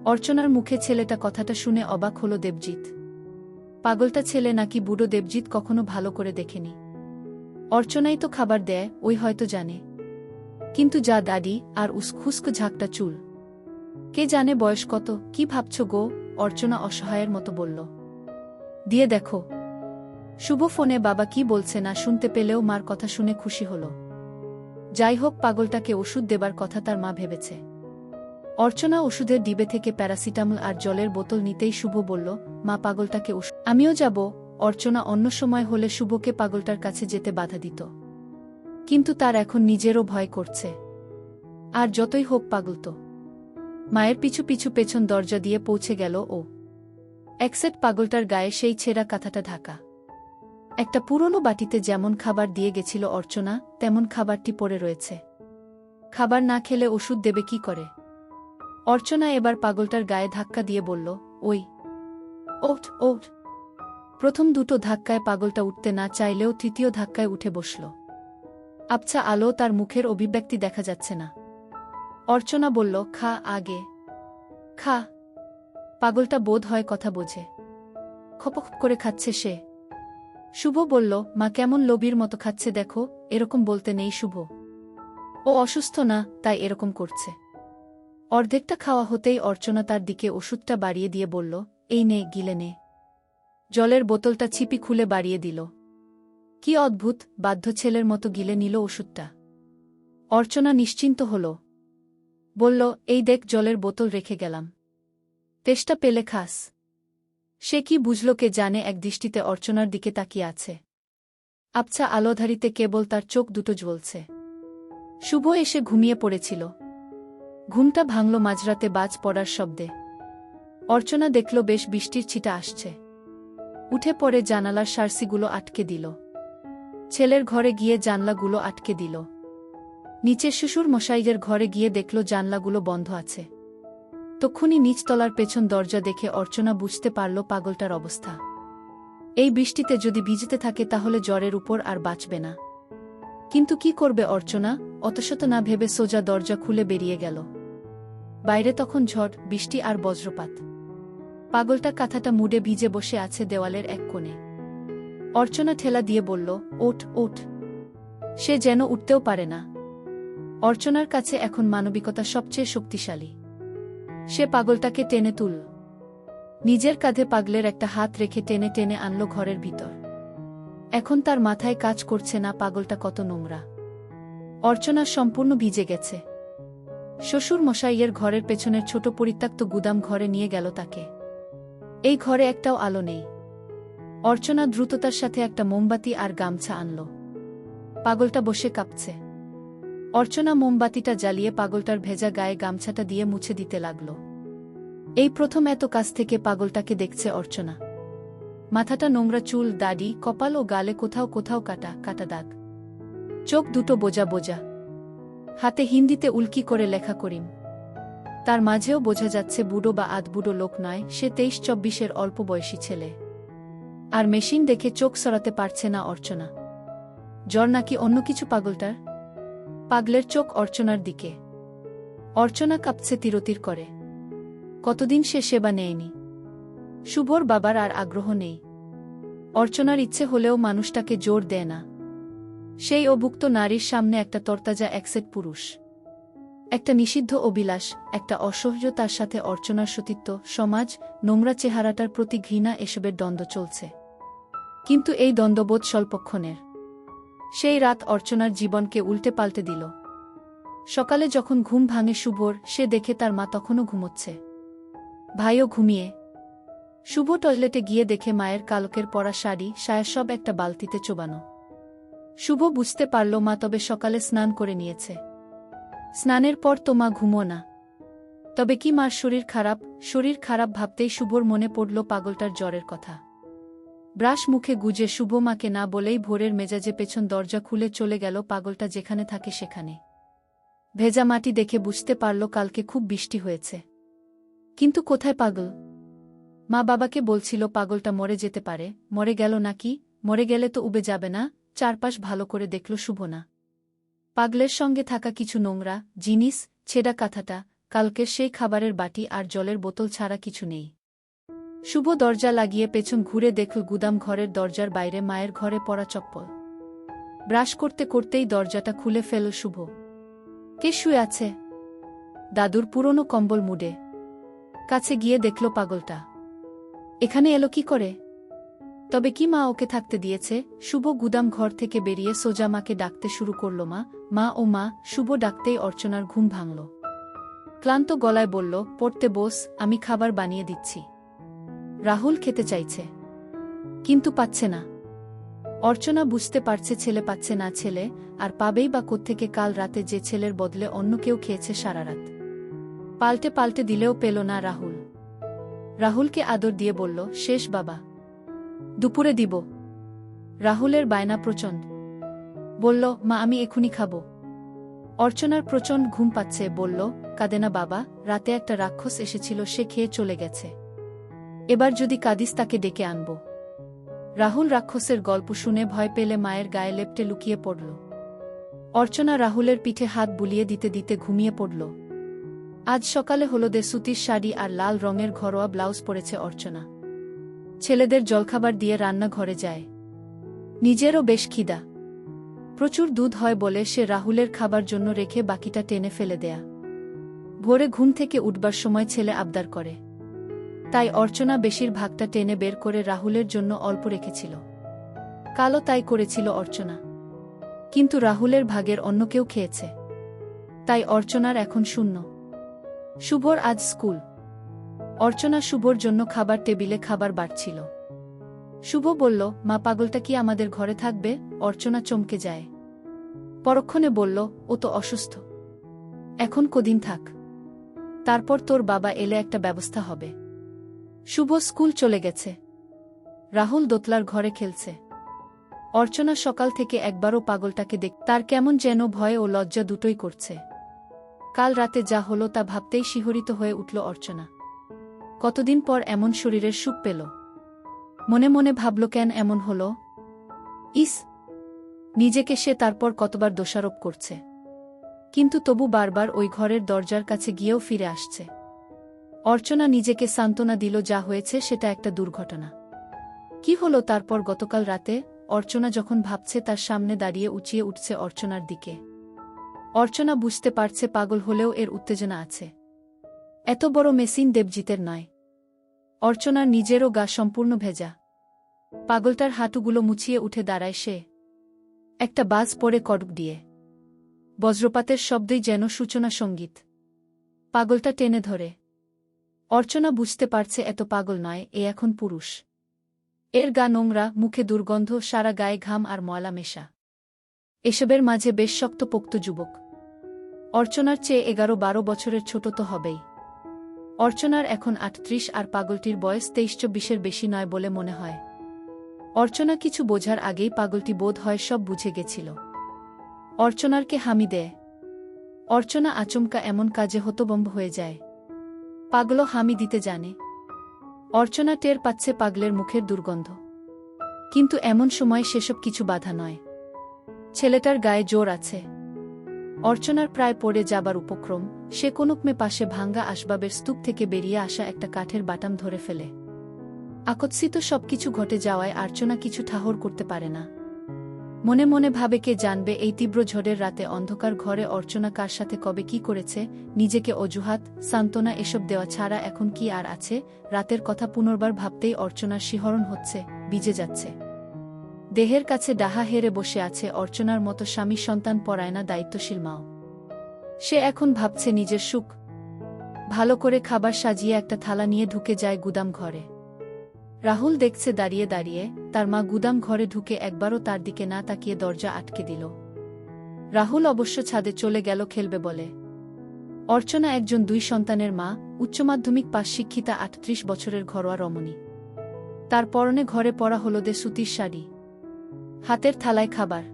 অর্চনার মুখে ছেলেটা কথাটা শুনে অবাক হল দেবজিৎ। পাগলটা ছেলে নাকি বুড়ো দেবজিৎ কখনো ভালো করে দেখেনি। অর্চনাই তো খাবার দেয়, ওই হয়তো জানে। কিন্তু যা দাড়ি আর উস্কুস্ক ঝাঁকটা চুল, কে জানে বয়স কত? কি ভাবছ গো? অর্চনা অসহায়ের মতো বলল। দিয়ে দেখো। শুভ ফোনে বাবা কি বলছে না শুনতে পেলেও মার কথা শুনে খুশি হল। যাই হোক, পাগলটাকে ওষুধ দেবার কথা তার মা ভেবেছে। অর্চনা ওষুধের ডিবে থেকে প্যারাসিটামল আর জলের বোতল নিতেই শুভ বলল, মা পাগলটাকে ওষুধ। আমিও যাব। অর্চনা অন্য সময় হলে শুভকে পাগলটার কাছে যেতে বাধা দিত, কিন্তু তার এখন নিজেরও ভয় করছে। আর যতই হোক পাগল তো। মায়ের পিছু পিছু পেছন দরজা দিয়ে পৌঁছে গেল ও। একসেট পাগলটার গায়ে সেই ছেঁড়া কাঁথাটা ঢাকা। একটা পুরনো বাটিতে যেমন খাবার দিয়ে গেছিল অর্চনা, তেমন খাবারটি পড়ে রয়েছে। খাবার না খেলে ওষুধ দেবে কি করে? অর্চনা এবার পাগলটার গায়ে ধাক্কা দিয়ে বলল, ওই ওঠ ওঠ। প্রথম দুটো ধাক্কায় পাগলটা উঠতে না চাইলেও তৃতীয় ধাক্কায় উঠে বসল। আবছা আলো, তার মুখের অভিব্যক্তি দেখা যাচ্ছে না। অর্চনা বলল, খা আগে খা। পাগলটা বোধ হয় কথা বোঝে। খপখপ করে খাচ্ছে সে। শুভ বলল, মা কেমন লোভীর মতো খাচ্ছে দেখো। এরকম বলতে নেই শুভ। ও অসুস্থ না, তাই এরকম করছে। অর্ধেকটা খাওয়া হতেই অর্চনা তার দিকে ওষুধটা বাড়িয়ে দিয়ে বলল, এই নে, গিলে নে। জলের বোতলটা ছিপি খুলে বাড়িয়ে দিল। কি অদ্ভুত, বাধ্য ছেলের মতো গিলে নিল ওষুধটা। অর্চনা নিশ্চিন্ত হল। বলল, এই দেখ, জলের বোতল রেখে গেলাম, তেষ্টা পেলে খাস। সে কি বুঝল কে জানে, এক দৃষ্টিতে অর্চনার দিকে তাকিয়ে আছে। আবছা আলোধারিতে কেবল তার চোখ দুটো জ্বলছে। শুভ এসে ঘুমিয়ে পড়েছিল। ঘুমটা ভাঙল মাঝরাতে বাজ পড়ার শব্দে। অর্চনা দেখল বেশ বৃষ্টির ছিটা আসছে। উঠে পড়ে জানালার সার্সিগুলো আটকে দিল। ছেলের ঘরে গিয়ে জানলাগুলো আটকে দিল। নিচের শ্বশুর মশাইয়ের ঘরে গিয়ে দেখল জানলাগুলো বন্ধ আছে। তক্ষুনি নিচতলার পেছন দরজা দেখে অর্চনা বুঝতে পারল পাগলটার অবস্থা। এই বৃষ্টিতে যদি ভিজতে থাকে তাহলে জ্বরের উপর আর বাঁচবে না। কিন্তু কি করবে অর্চনা? অতশত না ভেবে সোজা দরজা খুলে বেরিয়ে গেল। বাইরে তখন ঝড়, বৃষ্টি আর বজ্রপাত। পাগলটা কাঁথাটা মুড়ে ভিজে বসে আছে দেওয়ালের এক কোণে। অর্চনা ঠেলা দিয়ে বলল, ওঠ ওঠ। সে যেন উঠতেও পারে না। অর্চনার কাছে এখন মানবিকতা সবচেয়ে শক্তিশালী। সে পাগলটাকে টেনে তুলল। নিজের কাঁধে পাগলের একটা হাত রেখে টেনে টেনে আনল ঘরের ভিতর। এখন তার মাথায় কাজ করছে না পাগলটা কত নোংরা। অর্চনা সম্পূর্ণ ভিজে গেছে। শ্বশুর মশাইয়ের ঘরের পেছনের ছোট পরিত্যক্ত গুদাম ঘরে নিয়ে গেল তাকে। এই ঘরে একটাও আলো নেই। অর্চনা দ্রুততার সাথে একটা মোমবাতি আর গামছা আনল। পাগলটা বসে কাঁপছে। অর্চনা মোমবাতিটা জ্বালিয়ে পাগলটার ভেজা গায়ে গামছাটা দিয়ে মুছে দিতে লাগল। এই প্রথম এত কাছ থেকে পাগলটাকে দেখছে অর্চনা। মাথাটা নোংরা, চুল, দাড়ি, কপাল ও গালে কোথাও কোথাও কাটা কাটা দাগ। চোখ দুটো বোজা বোজা। হাতে হিন্দিতে উল্কি করে লেখা করিম। তার মাঝেও বোঝা যাচ্ছে বুড়ো বা আধবুড়ো লোক নয়, সে 23-24-এর অল্প বয়সী ছেলে। আর মেশিন দেখে চোখ সরাতে পারছে না অর্চনা। জ্বর নাকি অন্য কিছু পাগলটার? পাগলের চোখ অর্চনার দিকে। অর্চনা কাঁপছে তিরতির করে। কতদিন সে সেবা নেয়নি। শুভর বাবার আর আগ্রহ নেই। অর্চনার ইচ্ছে হলেও মানুষটাকে জোর দেয় না। সেই অভুক্ত নারীর সামনে একটা তরতাজা একসেট পুরুষ, একটা নিষিদ্ধ অভিলাষ, একটা অসহ্য, তার সাথে অর্চনার সতীত্ব, সমাজ, নোংরা চেহারাটার প্রতি ঘৃণা, এসবের দ্বন্দ্ব চলছে। কিন্তু এই দ্বন্দ্ববোধ স্বল্পক্ষণের। সেই রাত অর্চনার জীবনকে উল্টে পাল্টে দিল। সকালে যখন ঘুম ভাঙে শুভর, সে দেখে তার মা তখনও ঘুমোচ্ছে। ভাইও ঘুমিয়ে। শুভ টয়লেটে গিয়ে দেখে মায়ের কালকের পরা শাড়ি, সায়া সব একটা বালতিতে চোবানো। শুভ বুঝতে পারল মা তবে সকালে স্নান করে নিয়েছে। স্নানের পর তো মা ঘুমো না। তবে কি মার শরীর খারাপ? শরীর খারাপ ভাবতেই শুভর মনে পড়ল পাগলটার জ্বরের কথা। ব্রাশ মুখে গুজে শুভ মাকে না বলেই ভোরের মেজাজে পেছন দরজা খুলে চলে গেল পাগলটা যেখানে থাকে সেখানে। ভেজা মাটি দেখে বুঝতে পারল কালকে খুব বৃষ্টি হয়েছে। কিন্তু কোথায় পাগল? মা বাবাকে বলছিল পাগলটা মরে যেতে পারে, মরে গেল নাকি, মরে গেলে তো উবে যাবে না। চারপাশ ভালো করে দেখল শুভ না। পাগলের সঙ্গে থাকা কিছু নোংরা জিনিস, ছেঁড়া কাঁথাটা, কালকের সেই খাবারের বাটি আর জলের বোতল ছাড়া কিছু নেই। শুভ দরজা লাগিয়ে পেছন ঘুরে দেখল গুদাম ঘরের দরজার বাইরে মায়ের ঘরে পড়া চপ্পল। ব্রাশ করতে করতেই দরজাটা খুলে ফেল শুভ। কে শুয়ে আছে? দাদুর পুরনো কম্বল মুড়ে। কাছে গিয়ে দেখল পাগলটা। এখানে এলো কি করে? তবে কি মা ওকে থাকতে দিয়েছে? শুভ গুদাম ঘর থেকে বেরিয়ে সোজা মাকে ডাকতে শুরু করল, মা, মা, ও মা। শুভ ডাকতেই অর্চনার ঘুম ভাঙল। ক্লান্ত গলায় বলল, পড়তে বস, আমি খাবার বানিয়ে দিচ্ছি। রাহুল খেতে চাইছে, কিন্তু পাচ্ছে না। অর্চনা বুঝতে পারছে ছেলে পাচ্ছে না, ছেলে আর পাবেই বা কোত্থেকে? কাল রাতে যে ছেলের বদলে অন্য কেউ খেয়েছে সারা রাত। পাল্টে পাল্টে দিলেও পেল না রাহুল। রাহুলকে আদর দিয়ে বলল, শেষ বাবা, দুপুরে দিব। রাহুলের বায়না প্রচণ্ড। বলল, মা, আমি এখুনি খাব। অর্চনার প্রচণ্ড ঘুম পাচ্ছে, বলল, কাঁদে না বাবা, রাতে একটা রাক্ষস এসেছিল, সে খেয়ে চলে গেছে। এবার যদি কাঁদিস তাকে ডেকে আনব। রাহুল রাক্ষসের গল্প শুনে ভয় পেলে মায়ের গায়ে লেপ্টে লুকিয়ে পড়ল। অর্চনা রাহুলের পিঠে হাত বুলিয়ে দিতে দিতে ঘুমিয়ে পড়ল। আজ সকালে হলদে সুতির শাড়ি আর লাল রঙের ঘরোয়া ব্লাউজ পরেছে অর্চনা। ছেলেদের জলখাবার দিয়ে রান্নাঘরে যায়। নিজেরও বেশ খিদা। প্রচুর দুধ হয় বলে সে রাহুলের খাবার জন্য রেখে বাকিটা টেনে ফেলে দেয়া। ভোরে ঘুম থেকে উঠবার সময় ছেলে আবদার করে, তাই অর্চনা বেশিরভাগটা টেনে বের করে রাহুলের জন্য অল্প রেখেছিল। কালও তাই করেছিল অর্চনা, কিন্তু রাহুলের ভাগের অন্য কেউ খেয়েছে, তাই অর্চনার এখন শূন্য। শুভর আজ স্কুল। অর্চনা শুভর জন্য খাবার টেবিলে খাবার বাড়ছিল। শুভ বলল, মা, পাগলটা কি আমাদের ঘরে থাকবে? অর্চনা চমকে যায়। পরক্ষণে বলল, ও তো অসুস্থ, এখন কদিন থাক, তারপর তোর বাবা এলে একটা ব্যবস্থা হবে। শুভ স্কুল চলে গেছে। রাহুল দোতলার ঘরে খেলছে। অর্চনা সকাল থেকে একবারও পাগলটাকে তার কেমন যেন ভয় ও লজ্জা দুটোই করছে। কাল রাতে যা হলো তা ভাবতেই শিহরিত হয়ে উঠল অর্চনা। কতদিন পর এমন শরীরের সুখ পেল। মনে মনে ভাবল, কেন এমন হলো? ইস, নিজেকে সে তারপর কতবার দোষারোপ করছে, কিন্তু তবু বারবার ওই ঘরের দরজার কাছে গিয়েও ফিরে আসছে। অর্চনা নিজেকে সান্ত্বনা দিল, যা হয়েছে সেটা একটা দুর্ঘটনা। কি হলো তারপর গতকাল রাতে? অর্চনা যখন ভাবছে, তার সামনে দাঁড়িয়ে উঁচিয়ে উঠছে অর্চনার দিকে। অর্চনা বুঝতে পারছে পাগল হলেও এর উত্তেজনা আছে। এত বড় মেশিন দেবজিতের নয়। অর্চনার নিজেরও গা সম্পূর্ণ ভেজা। পাগলটার হাঁটুগুলো মুছিয়ে উঠে দাঁড়ায় সে। একটা বাজ পড়ে কড়ক দিয়ে। বজ্রপাতের শব্দই যেন সূচনা সঙ্গীত। পাগলটা টেনে ধরে। অর্চনা বুঝতে পারছে এত পাগল নয়, এ এখন পুরুষ। এর গা নোংরা, মুখে দুর্গন্ধ, সারা গায়ে ঘাম আর ময়লা মেশা। এসবের মাঝে বেশ শক্তপোক্ত যুবক। অর্চনার চেয়ে 11-12 বছরের ছোট তো হবেই। অর্চনার এখন 38 আর পাগলটির বয়স 23-24-এর বেশি নয় বলে মনে হয়। অর্চনা কিছু বোঝার আগেই পাগলটি বোধ হয় সব বুঝে গেছিল। অর্চনারকে হামি দেয়। অর্চনা আচমকা এমন কাজে হতভম্ব হয়ে যায়। পাগলও হামি দিতে জানে। অর্চনা টের পাচ্ছে পাগলের মুখের দুর্গন্ধ, কিন্তু এমন সময় সেসব কিছু বাধা নয়। ছেলেটার গায়ে জোর আছে। অর্চনার প্রায় পড়ে যাবার উপক্রম, সে কোনক্রমে পাশে ভাঙ্গা আসবাবের স্তূপ থেকে বেরিয়ে আসা একটা কাঠের বাটাম ধরে ফেলে। আকস্মিত সবকিছু ঘটে যাওয়ায় অর্চনা কিছু ঠাহর করতে পারে না। মনে মনে ভাবে, কে জানবে এই তীব্র ঝড়ের রাতে অন্ধকার ঘরে অর্চনা কার সাথে কবে কি করেছে। নিজেকে অজুহাত, সান্ত্বনা এসব দেওয়া ছাড়া এখন কি আর আছে? রাতের কথা পুনর্বার ভাবতেই অর্চনার শিহরণ হচ্ছে, ভিজে যাচ্ছে। দেহের কাছে ডাহা হেরে বসে আছে অর্চনার মতো স্বামী সন্তান পরায়ণা দায়িত্বশীল মাও। সে এখন ভাবছে নিজের সুখ। ভালো করে খাবার সাজিয়ে একটা থালা নিয়ে ঢুকে যায় গুদাম ঘরে। রাহুল দেখছে দাঁড়িয়ে দাঁড়িয়ে, তার মা গুদাম ঘরে ঢুকে একবারও তার দিকে না তাকিয়ে দরজা আটকে দিল। রাহুল অবশ্য ছাদে চলে গেল খেলবে বলে। অর্চনা একজন 2 সন্তানের মা, উচ্চমাধ্যমিক পাশ শিক্ষিতা, 38 বছরের ঘরোয়া রমণী। তার পরনে ঘরে পরা হলদে সুতির শাড়ি, হাতের থালায় খাবার,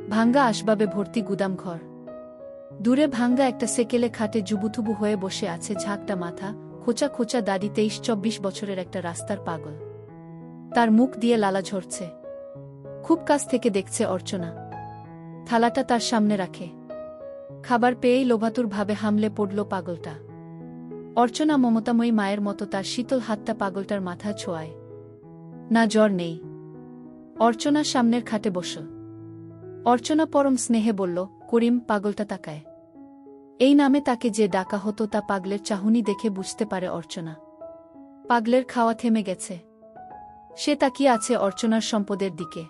ভাঙ্গা আসবাবে ভর্তি গুদাম ঘর। দূরে ভাঙ্গা একটা সেকেলে খাটে জুবুথুবু হয়ে বসে আছে ঝাঁকটা মাথা, খোঁচা খোঁচা দাড়ি, 23-24 বছরের একটা রাস্তার পাগল। তার মুখ দিয়ে লালা ঝরছে। খুব কাছ থেকে দেখছে অর্চনা। থালাটা তার সামনে রাখে। খাবার পেয়েই লোভাতুর ভাবে হামলে পড়ল পাগলটা। অর্চনা মমতাময়ী মায়ের মতো তার শীতল হাতটা পাগলটার মাথা ছোঁয়ায়। না, জ্বর নেই। অর্চনা সামনের খাটে বসল। অর্চনা পরম স্নেহে বলল, করিম। পাগলটা তাকায়। এই নামে তাকে যে ডাকা হতো তা পাগলের চাহনি দেখে বুঝতে পারে অর্চনা। পাগলের খাওয়া থেমে গেছে। সে তাকিয়ে আছে অর্চনার সম্পদের দিকে।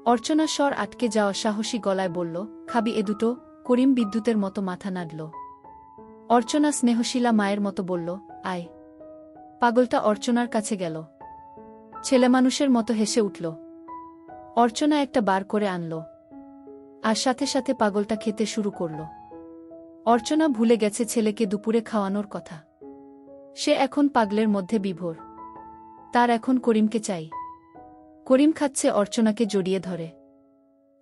অর্চনা স্বর আটকে যাওয়া সাহসী গলায় বলল, খাবি এ দুটো? করিম বিদ্যুতের মতো মাথা নাড়ল। অর্চনা স্নেহশীলা মায়ের মতো বলল, আয়। পাগলটা অর্চনার কাছে গেল। ছেলেমানুষের মতো হেসে উঠল। অর্চনা একটা বার করে আনল। আর সাথে সাথে পাগলটা খেতে শুরু করল। অর্চনা ভুলে গেছে ছেলেকে দুপুরে খাওয়ানোর কথা। সে এখন পাগলের মধ্যে বিভোর। তার এখন করিমকে চাই। করিম খাচ্ছে, অর্চনাকে জড়িয়ে ধরে।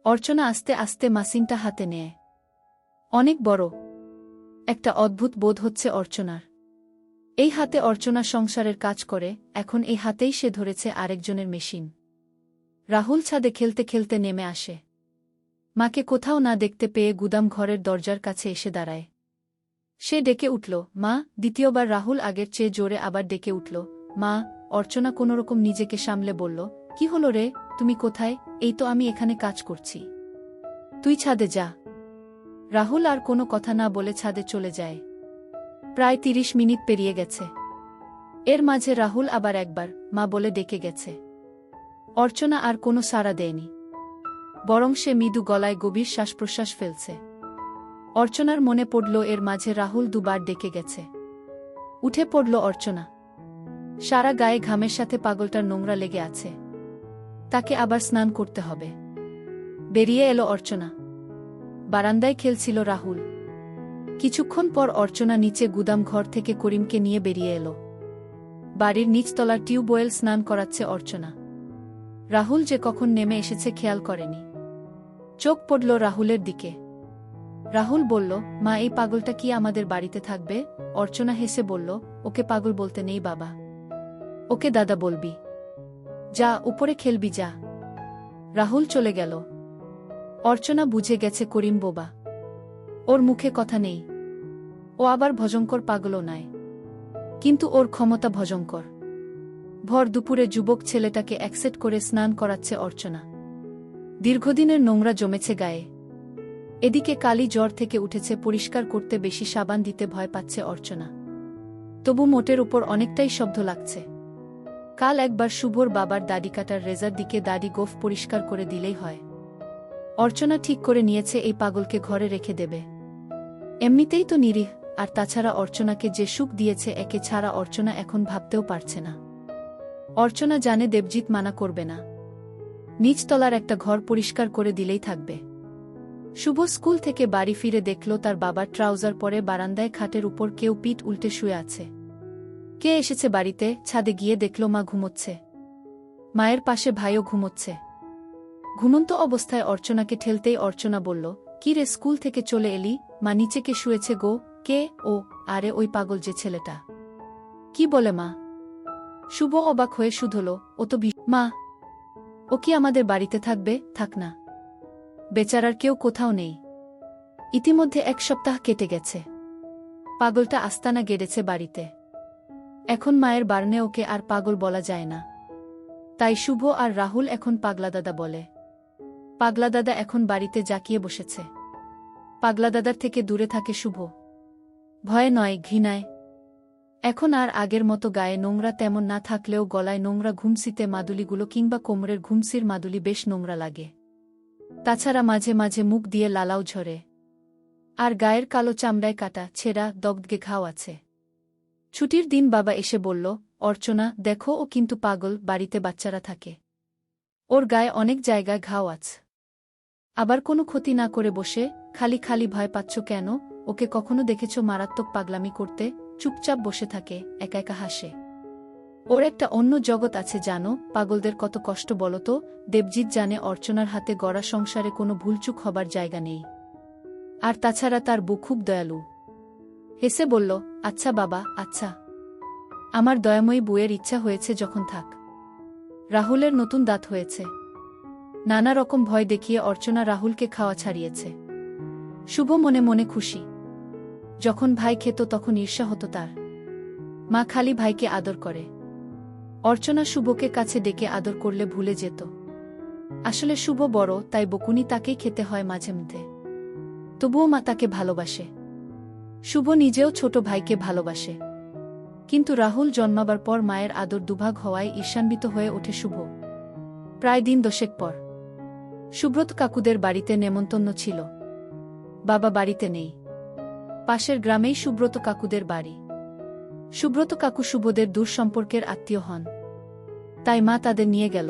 অর্চনা আস্তে আস্তে মাসিনটা হাতে নেয়। অনেক বড়। একটা অদ্ভুত বোধ হচ্ছে অর্চনার। এই হাতে অর্চনা সংসারের কাজ করে, এখন এই হাতেই সে ধরেছে আরেকজনের মেশিন। রাহুল ছাদে খেলতে খেলতে নেমে আসে। মাকে কোথাও না দেখতে পেয়ে গুদাম ঘরের দরজার কাছে এসে দাঁড়ায়। সে ডেকে উঠল, মা। দ্বিতীয়বার রাহুল আগের চেয়ে জোরে আবার ডেকে উঠল, মা। অর্চনা কোনোরকম নিজেকে সামলে বলল, কি হলো রে? তুমি কোথায়? এই তো আমি এখানে কাজ করছি। তুই ছাদে যা। রাহুল আর কোনো কথা না বলে ছাদে চলে যায়। প্রায় 30 মিনিট পেরিয়ে গেছে। এর মাঝে রাহুল আবার একবার মা বলে ডেকে গেছে। অর্চনা আর কোনো সাড়া দেয়নি। বরং সে মৃদু গলায় গভীর শ্বাসপ্রশ্বাস ফেলছে। অর্চনার মনে পড়ল এর মাঝে রাহুল দুবার ডেকে গেছে। উঠে পড়ল অর্চনা। সারা গায়ে ঘামের সাথে পাগলটার নোংরা লেগে আছে। তাকে আবার স্নান করতে হবে। বেরিয়ে এলো অর্চনা। বারান্দায় খেলছিল রাহুল। কিছুক্ষণ পর অর্চনা নিচে গুদাম ঘর থেকে করিমকে নিয়ে বেরিয়ে এলো। বাড়ির নিচতলার টিউবওয়েল স্নান করাচ্ছে অর্চনা। রাহুল যে কখন নেমে এসেছে খেয়াল করেনি। চোখ পড়ল রাহুলের দিকে। রাহুল বলল, মা, এই পাগলটা কি আমাদের বাড়িতে থাকবে? অর্চনা হেসে বলল, ওকে পাগল বলতে নেই বাবা। ওকে দাদা বলবি। যা, উপরে খেলবি যা। রাহুল চলে গেল। অর্চনা বুঝে গেছে করিম বোবা। ওর মুখে কথা নেই। ও আবার ভয়ঙ্কর পাগলও নয়। কিন্তু ওর ক্ষমতা ভয়ঙ্কর। ভর দুপুরে যুবক ছেলেটাকে অ্যাকসেপ্ট করে স্নান করাচ্ছে অর্চনা। দীর্ঘদিনের নোংরা জমেছে গায়ে। এদিকে কালি জ্বর থেকে উঠেছে, পরিষ্কার করতে বেশি সাবান দিতে ভয় পাচ্ছে অর্চনা। তবু মোটের উপর অনেকটাই শব্দ লাগছে। কাল একবার শুভর বাবার দাড়ি কাটার রেজার দিকে দাড়ি গোফ পরিষ্কার করে দিলেই হয়। অর্চনা ঠিক করে নিয়েছে এই পাগলকে ঘরে রেখে দেবে। এমনিতেই তো নিরীহ, আর তাছাড়া অর্চনাকে যে সুখ দিয়েছে একে ছাড়া অর্চনা এখন ভাবতেও পারছে না। অর্চনা জানে দেবজিৎ মানা করবে না। নিচতলার একটা ঘর পরিষ্কার করে দিলেই থাকবে। শুভ স্কুল থেকে বাড়ি ফিরে দেখল তার বাবার ট্রাউজার পরে বারান্দায় খাটের উপর কেউ পিঠ উল্টে শুয়ে আছে। কে এসেছে বাড়িতে? ছাদে গিয়ে দেখল মা ঘুমোচ্ছে। মায়ের পাশে ভাইও ঘুমোচ্ছে। ঘুমন্ত অবস্থায় অর্চনাকে ঠেলতেই অর্চনা বলল, কি রে, স্কুল থেকে চলে এলি? মা, নিচে কে শুয়েছে গো? কে? ও, আরে ওই পাগল যে ছেলেটা। কি বলে মা? শুভ অবাক হয়ে শুধল, ও তো মা, ও কি আমাদের বাড়িতে থাকবে? থাক না। বেচারার কেউ কোথাও নেই। ইতিমধ্যে 1 সপ্তাহ কেটে গেছে। পাগলটা আস্তানা গেড়েছে বাড়িতে। এখন মায়ের বারণে ওকে আর পাগল বলা যায় না। তাই শুভ আর রাহুল এখন পাগলা দাদা বলে। পাগলা দাদা এখন বাড়িতে জাকিয়ে বসেছে। পাগলা দাদার থেকে দূরে থাকে শুভ। ভয়ে নয়, ঘৃণায়। এখন আর আগের মতো গায়ে নোংরা তেমন না থাকলেও গলায় নোংরা ঘুমসিতে মাদুলিগুলো কিংবা কোমরের ঘুমসির মাদুলি বেশ নোংরা লাগে। তাছাড়া মাঝে মাঝে মুখ দিয়ে লালাও ঝরে। আর গায়ের কালো চামড়ায় কাটা, ছেঁড়া, দগদগে ঘাও আছে। ছুটির দিন বাবা এসে বলল, অর্চনা দেখো, ও কিন্তু পাগল, বাড়িতে বাচ্চারা থাকে। ওর গায়ে অনেক জায়গায় ঘাও আছে। আবার কোনো ক্ষতি না করে বসে খালি খালি ভয় পাচ্ছ কেন? ওকে কখনো দেখেছ মারাত্মক পাগলামি করতে? চুপচাপ বসে থাকে, একা একা হাসে। ওর একটা অন্য জগৎ আছে জানো? পাগলদের কত কষ্ট বলো তো? দেবজিৎ জানে অর্চনার হাতে গড়া সংসারে কোনো ভুলচুক হবার জায়গা নেই। আর তাছাড়া তার বউ খুব দয়ালু। হেসে বলল, আচ্ছা বাবা, আচ্ছা। আমার দয়াময়ী বউয়ের ইচ্ছা হয়েছে যখন থাক। রাহুলের নতুন দাঁত হয়েছে। নানা রকম ভয় দেখিয়ে অর্চনা রাহুলকে খাওয়া ছাড়িয়েছে। শুভ মনে মনে খুশি। যখন ভাই খেত তখন ঈর্ষা হতো তার। মা খালি ভাইকে আদর করে। অর্চনা শুভকে কাছে ডেকে আদর করলে ভুলে যেত। আসলে শুভ বড়, তাই বকুনি তাকেই খেতে হয় মাঝে মধ্যে। তবুও মা তাকে ভালোবাসে। শুভ নিজেও ছোট ভাইকে ভালোবাসে। কিন্তু রাহুল জন্মাবার পর মায়ের আদর দুভাগ হওয়ায় ঈর্ষান্বিত হয়ে ওঠে শুভ। প্রায় দিন 10 পর সুব্রত কাকুদের বাড়িতে নেমন্তন্ন ছিল। বাবা বাড়িতে নেই। পাশের গ্রামেই সুব্রত কাকুদের বাড়ি। সুব্রত কাকু শুভদের দূর সম্পর্কের আত্মীয় হন। তাই মা তাদের নিয়ে গেল।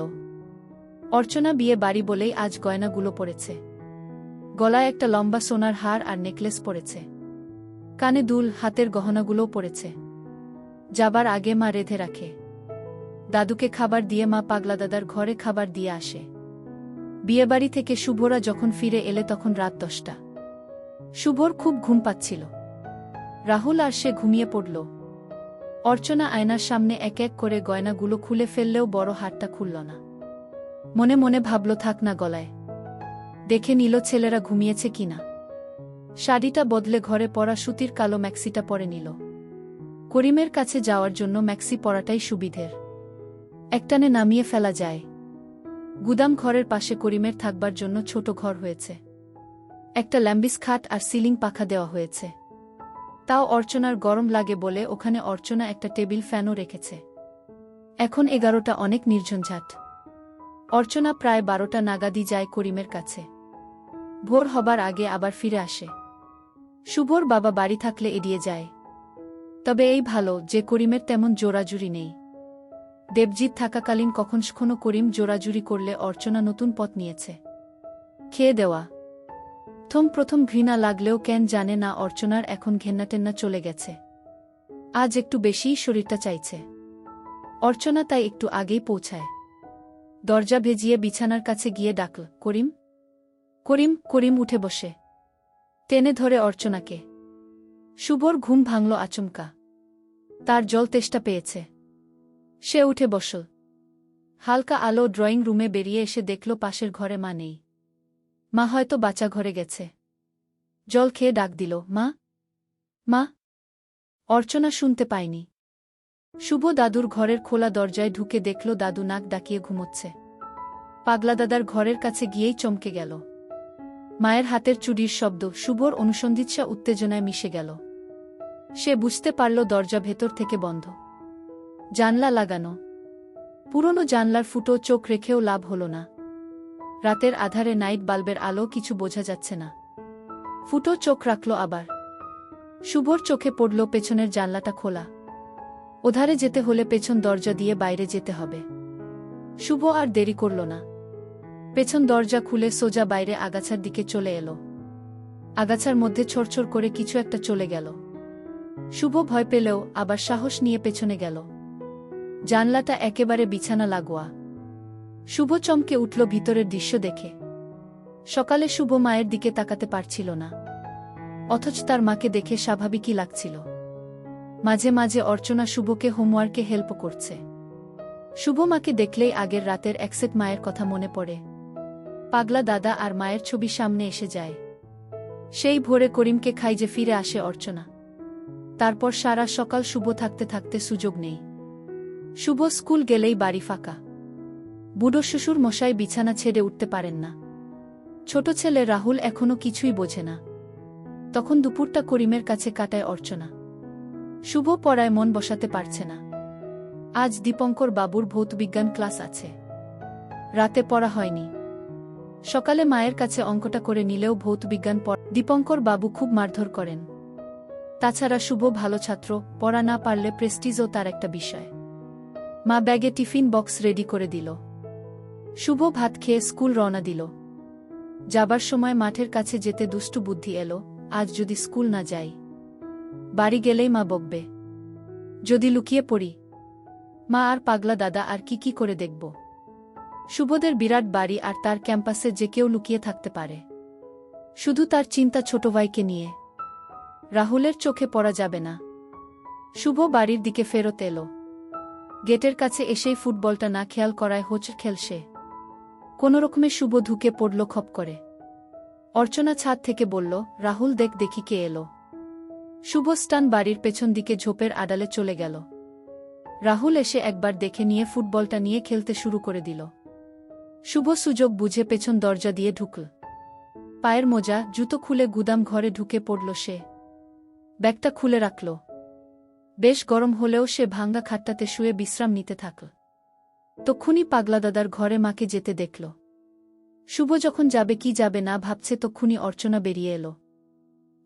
অর্চনা বিয়ে বাড়ি বলেই আজ গয়নাগুলো পড়েছে। গলায় একটা লম্বা সোনার হার আর নেকলেস পড়েছে। কানে দুল, হাতের গহনাগুলোও পড়েছে। যাবার আগে মা রেঁধে রাখে। দাদুকে খাবার দিয়ে মা পাগলা দাদার ঘরে খাবার দিয়ে আসে। বিয়েবাড়ি থেকে শুভরা যখন ফিরে এলে তখন রাত 10টা। শুভর খুব ঘুম পাচ্ছিল। রাহুল আর সে ঘুমিয়ে পড়ল। অর্চনা আয়নার সামনে এক এক করে গয়নাগুলো খুলে ফেললেও বড় হারটা খুলল না। মনে মনে ভাবল থাক না গলায়। দেখে নিল ছেলেরা ঘুমিয়েছে কিনা। শাড়িটা বদলে ঘরে পরা সুতির কালো ম্যাক্সিটা পরে নিল। করিমের কাছে যাওয়ার জন্য ম্যাক্সি পরাটাই সুবিধের। একটানে নামিয়ে ফেলা যায়। গুদাম ঘরের পাশে করিমের থাকবার জন্য ছোট ঘর হয়েছে। একটা ল্যাম্বিস খাট আর সিলিং পাখা দেওয়া হয়েছে। তাও অর্চনার গরম লাগে বলে ওখানে অর্চনা একটা টেবিল ফ্যানও রেখেছে। এখন 11টা, অনেক নির্ঝঞ্ঝাট। অর্চনা প্রায় 12টা নাগাদই যায় করিমের কাছে। ভোর হবার আগে আবার ফিরে আসে। শুভর বাবা বাড়ি থাকলে এড়িয়ে যায়। তবে এই ভালো যে করিমের তেমন জোরাজুরি নেই। দেবজিৎ থাকাকালীন কখনো করিম জোরাজুরি করলে অর্চনা নতুন পথ নিয়েছে। খেয়ে দেওয়া। প্রথম ঘৃণা লাগলেও কেন জানে না অর্চনার এখন ঘেন্নাটেন্না চলে গেছে। আজ একটু বেশিই শরীরটা চাইছে। অর্চনা তাই একটু আগেই পৌঁছায়। দরজা ভেজিয়ে বিছানার কাছে গিয়ে ডাকল, করিম। করিম করিম উঠে বসে। টেনে ধরে অর্চনাকে। শুভর ঘুম ভাঙল আচমকা। তার জল তেষ্টা পেয়েছে। সে উঠে বসল। হালকা আলো ড্রয়িং রুমে বেরিয়ে এসে দেখল পাশের ঘরে মা নেই। মা হয়তো বাচ্চা ঘরে গেছে। জল খেয়ে ডাক দিল, মা, মা। অর্চনা শুনতে পায়নি। শুভ দাদুর ঘরের খোলা দরজায় ঢুকে দেখল দাদু নাক ডাকিয়ে ঘুমোচ্ছে। পাগলা দাদার ঘরের কাছে গিয়েই চমকে গেল। মায়ের হাতের চুড়ির শব্দ শুভর অনুসন্ধিৎসা উত্তেজনায় মিশে গেল। সে বুঝতে পারল দরজা ভেতর থেকে বন্ধ। জানলা লাগানো। পুরনো জানলার ফুটো চোখ রেখেও লাভ হল না। রাতের আধারে নাইট বাল্বের আলো কিছু বোঝা যাচ্ছে না। ফুটো চোখ রাখল আবার। শুভর চোখে পড়ল পেছনের জানলাটা খোলা। ওধারে যেতে হলে পেছন দরজা দিয়ে বাইরে যেতে হবে। শুভ আর দেরি করল না। পেছন দরজা খুলে সোজা বাইরে আগাছার দিকে চলে এলো। আগাছার মধ্যে ছড়ছড় করে কিছু একটা চলে গেল। শুভ ভয় পেলেও আবার সাহস নিয়ে পেছনে গেল। জানলাটা একেবারে বিছানা লাগোয়া। শুভ চমকে উঠল ভিতরের দৃশ্য দেখে। সকালে শুভ মায়ের দিকে তাকাতে পারছিল না। অথচ তার মাকে দেখে স্বাভাবিকই লাগছিল। মাঝে মাঝে অর্চনা শুভকে হোমওয়ার্কে হেল্প করছে। শুভ মাকে দেখলেই আগের রাতের একসেট মায়ের কথা মনে পড়ে। পাগলা দাদা আর মায়ের ছবি সামনে এসে যায়। সেই ভোরে করিমকে খাইজে ফিরে আসে অর্চনা। তারপর সারা সকাল শুভ থাকতে থাকতে সুযোগ নেই। শুভ স্কুল গেলেই বাড়ি ফাঁকা। বুড়ো শ্বশুর মশাই বিছানা ছেড়ে উঠতে পারেন না। ছোট ছেলে রাহুল এখনো কিছুই বোঝে না। তখন দুপুরটা করিমের কাছে কাটায় অর্চনা। শুভ পড়ায় মন বসাতে পারছে না। আজ দীপঙ্কর বাবুর ভৌতবিজ্ঞান ক্লাস আছে। রাতে পড়া হয়নি। সকালে মায়ের কাছে অঙ্কটা করে নিলেও ভৌতবিজ্ঞান দীপঙ্কর বাবু খুব মারধর করেন। তাছাড়া শুভ ভালো ছাত্র, পড়া না পারলে প্রেস্টিজও তার একটা বিষয়। মা ব্যাগে টিফিন বক্স রেডি করে দিল। শুভ ভাত খেয়ে স্কুল রওনা দিল। যাবার সময় মাঠের কাছে যেতে দুষ্টু বুদ্ধি এলো, আজ যদি স্কুল না যাই, বাড়ি গেলেই মা বকবে। যদি লুকিয়ে পড়ি, মা আর পাগলা দাদা আর কি করে দেখব। শুভদের বিরাট বাড়ি আর তার ক্যাম্পাসে যে কেউ লুকিয়ে থাকতে পারে। শুধু তার চিন্তা ছোট ভাইকে নিয়ে। রাহুলের চোখে পড়া যাবে না। শুভ বাড়ির দিকে ফেরত এলো। গেটের কাছে এসেই ফুটবলটা না খেয়াল করায় হোঁচট খেলছে। কোনোরকমে শুভ ঢুকে পড়ল খপ করে। অর্চনা ছাদ থেকে বলল, রাহুল দেখ দেখি কে এলো। শুভ স্টান বাড়ির পেছন দিকে ঝোপের আড়ালে চলে গেল। রাহুল এসে একবার দেখে নিয়ে ফুটবলটা নিয়ে খেলতে শুরু করে দিল। শুভ সুযোগ বুঝে পেছন দরজা দিয়ে ঢুকল। পায়ের মোজা জুতো খুলে গুদাম ঘরে ঢুকে পড়ল সে। ব্যাগটা খুলে রাখল। বেশ গরম হলেও সে ভাঙ্গা খাটটাতে শুয়ে বিশ্রাম নিতে থাকল। তক্ষুনি পাগলা দাদার ঘরে মাকে যেতে দেখল। শুভ যখন যাবে কি যাবে না ভাবছে তক্ষুনি অর্চনা বেরিয়ে এলো।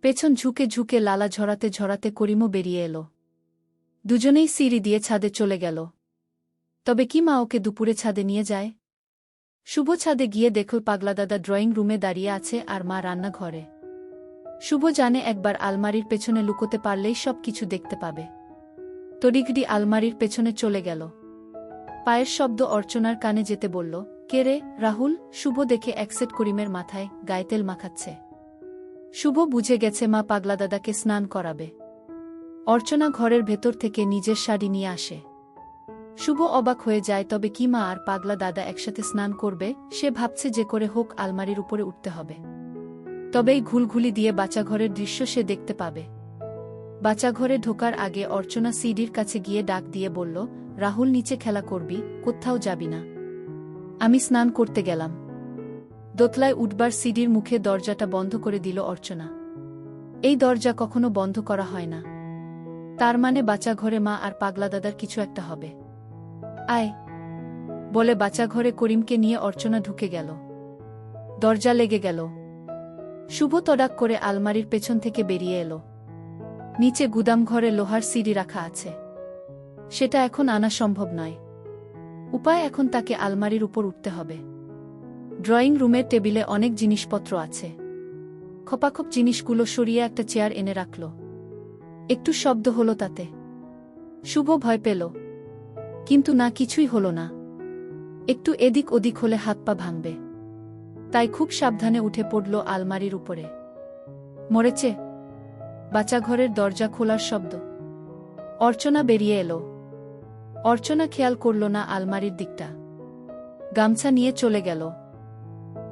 পেছন ঝুঁকে ঝুঁকে লালা ঝরাতে ঝরাতে করিমও বেরিয়ে এলো। দুজনেই সিঁড়ি দিয়ে ছাদে চলে গেল। তবে কি মা ওকে দুপুরে ছাদে নিয়ে যায়? শুভ ছাদে গিয়ে দেখল পাগলা দাদা ড্রয়িং রুমে দাঁড়িয়ে আছে আর মা রান্নাঘরে। শুভ জানে একবার আলমারির পেছনে লুকোতে পারলেই সব কিছু দেখতে পাবে। তড়িঘড়ি আলমারির পেছনে চলে গেল। পায়ের শব্দ অর্চনার কানে যেতে বলল, কে রে রাহুল? শুভ দেখে একসেট করিমের মাথায় গায়ে তেল মাখাচ্ছে। শুভ বুঝে গেছে মা পাগলা দাদাকে স্নান করাবে। অর্চনা ঘরের ভেতর থেকে নিজের শাড়ি নিয়ে আসে। শুভ অবাক হয়ে যায়, তবে কি মা আর পাগলা দাদা একসাথে স্নান করবে? সে ভাবছে যে করে হোক আলমারির উপরে উঠতে হবে, তবেই ঘুলঘুলি দিয়ে বাচ্চাঘরের দৃশ্য সে দেখতে পাবে। বাচ্চাঘরে ঢোকার আগে অর্চনা সিডির কাছে গিয়ে ডাক দিয়ে বলল, রাহুল নিচে খেলা করবি, কোথাও যাবি না। আমি স্নান করতে গেলাম। দোতলায় উঠবার সিডির মুখে দরজাটা বন্ধ করে দিল অর্চনা। এই দরজা কখনো বন্ধ করা হয় না। তার মানে বাচ্চাঘরে মা আর পাগলা দাদার কিছু একটা হবে। আয় বলে বাচ্চাঘরে করিমকে নিয়ে অর্চনা ঢুকে গেল। দরজা লেগে গেল। শুভ তড়াক করে আলমারির পেছন থেকে বেরিয়ে এলো। নিচে গুদাম ঘরে লোহার সিঁড়ি রাখা আছে। সেটা এখন আনা সম্ভব নয়। উপায় এখন তাকে আলমারির উপর উঠতে হবে। ড্রয়িং রুমের টেবিলে অনেক জিনিসপত্র আছে। খপাখপ জিনিসগুলো সরিয়ে একটা চেয়ার এনে রাখল। একটু শব্দ হলো তাতে। শুভ ভয় পেল, কিন্তু না, কিছুই হলো না। একটু এদিক ওদিক হলে হাত পা ভাঙবে, তাই খুব সাবধানে উঠে পড়ল আলমারির উপরে। মরেছে। বাচ্চাঘরের দরজা খোলার শব্দ। অর্চনা বেরিয়ে এলো। অর্চনা খেয়াল করল না আলমারির দিকটা। গামছা নিয়ে চলে গেল।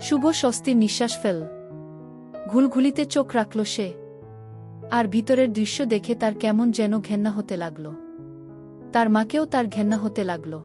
শুভ স্বস্তির নিঃশ্বাস ফেল। ঘুলঘুলিতে চোখ রাখল সে। আর ভিতরের দৃশ্য দেখে তার কেমন যেন ঘেন্না হতে লাগল। তার মাকেও তার ঘেন্না হতে লাগল।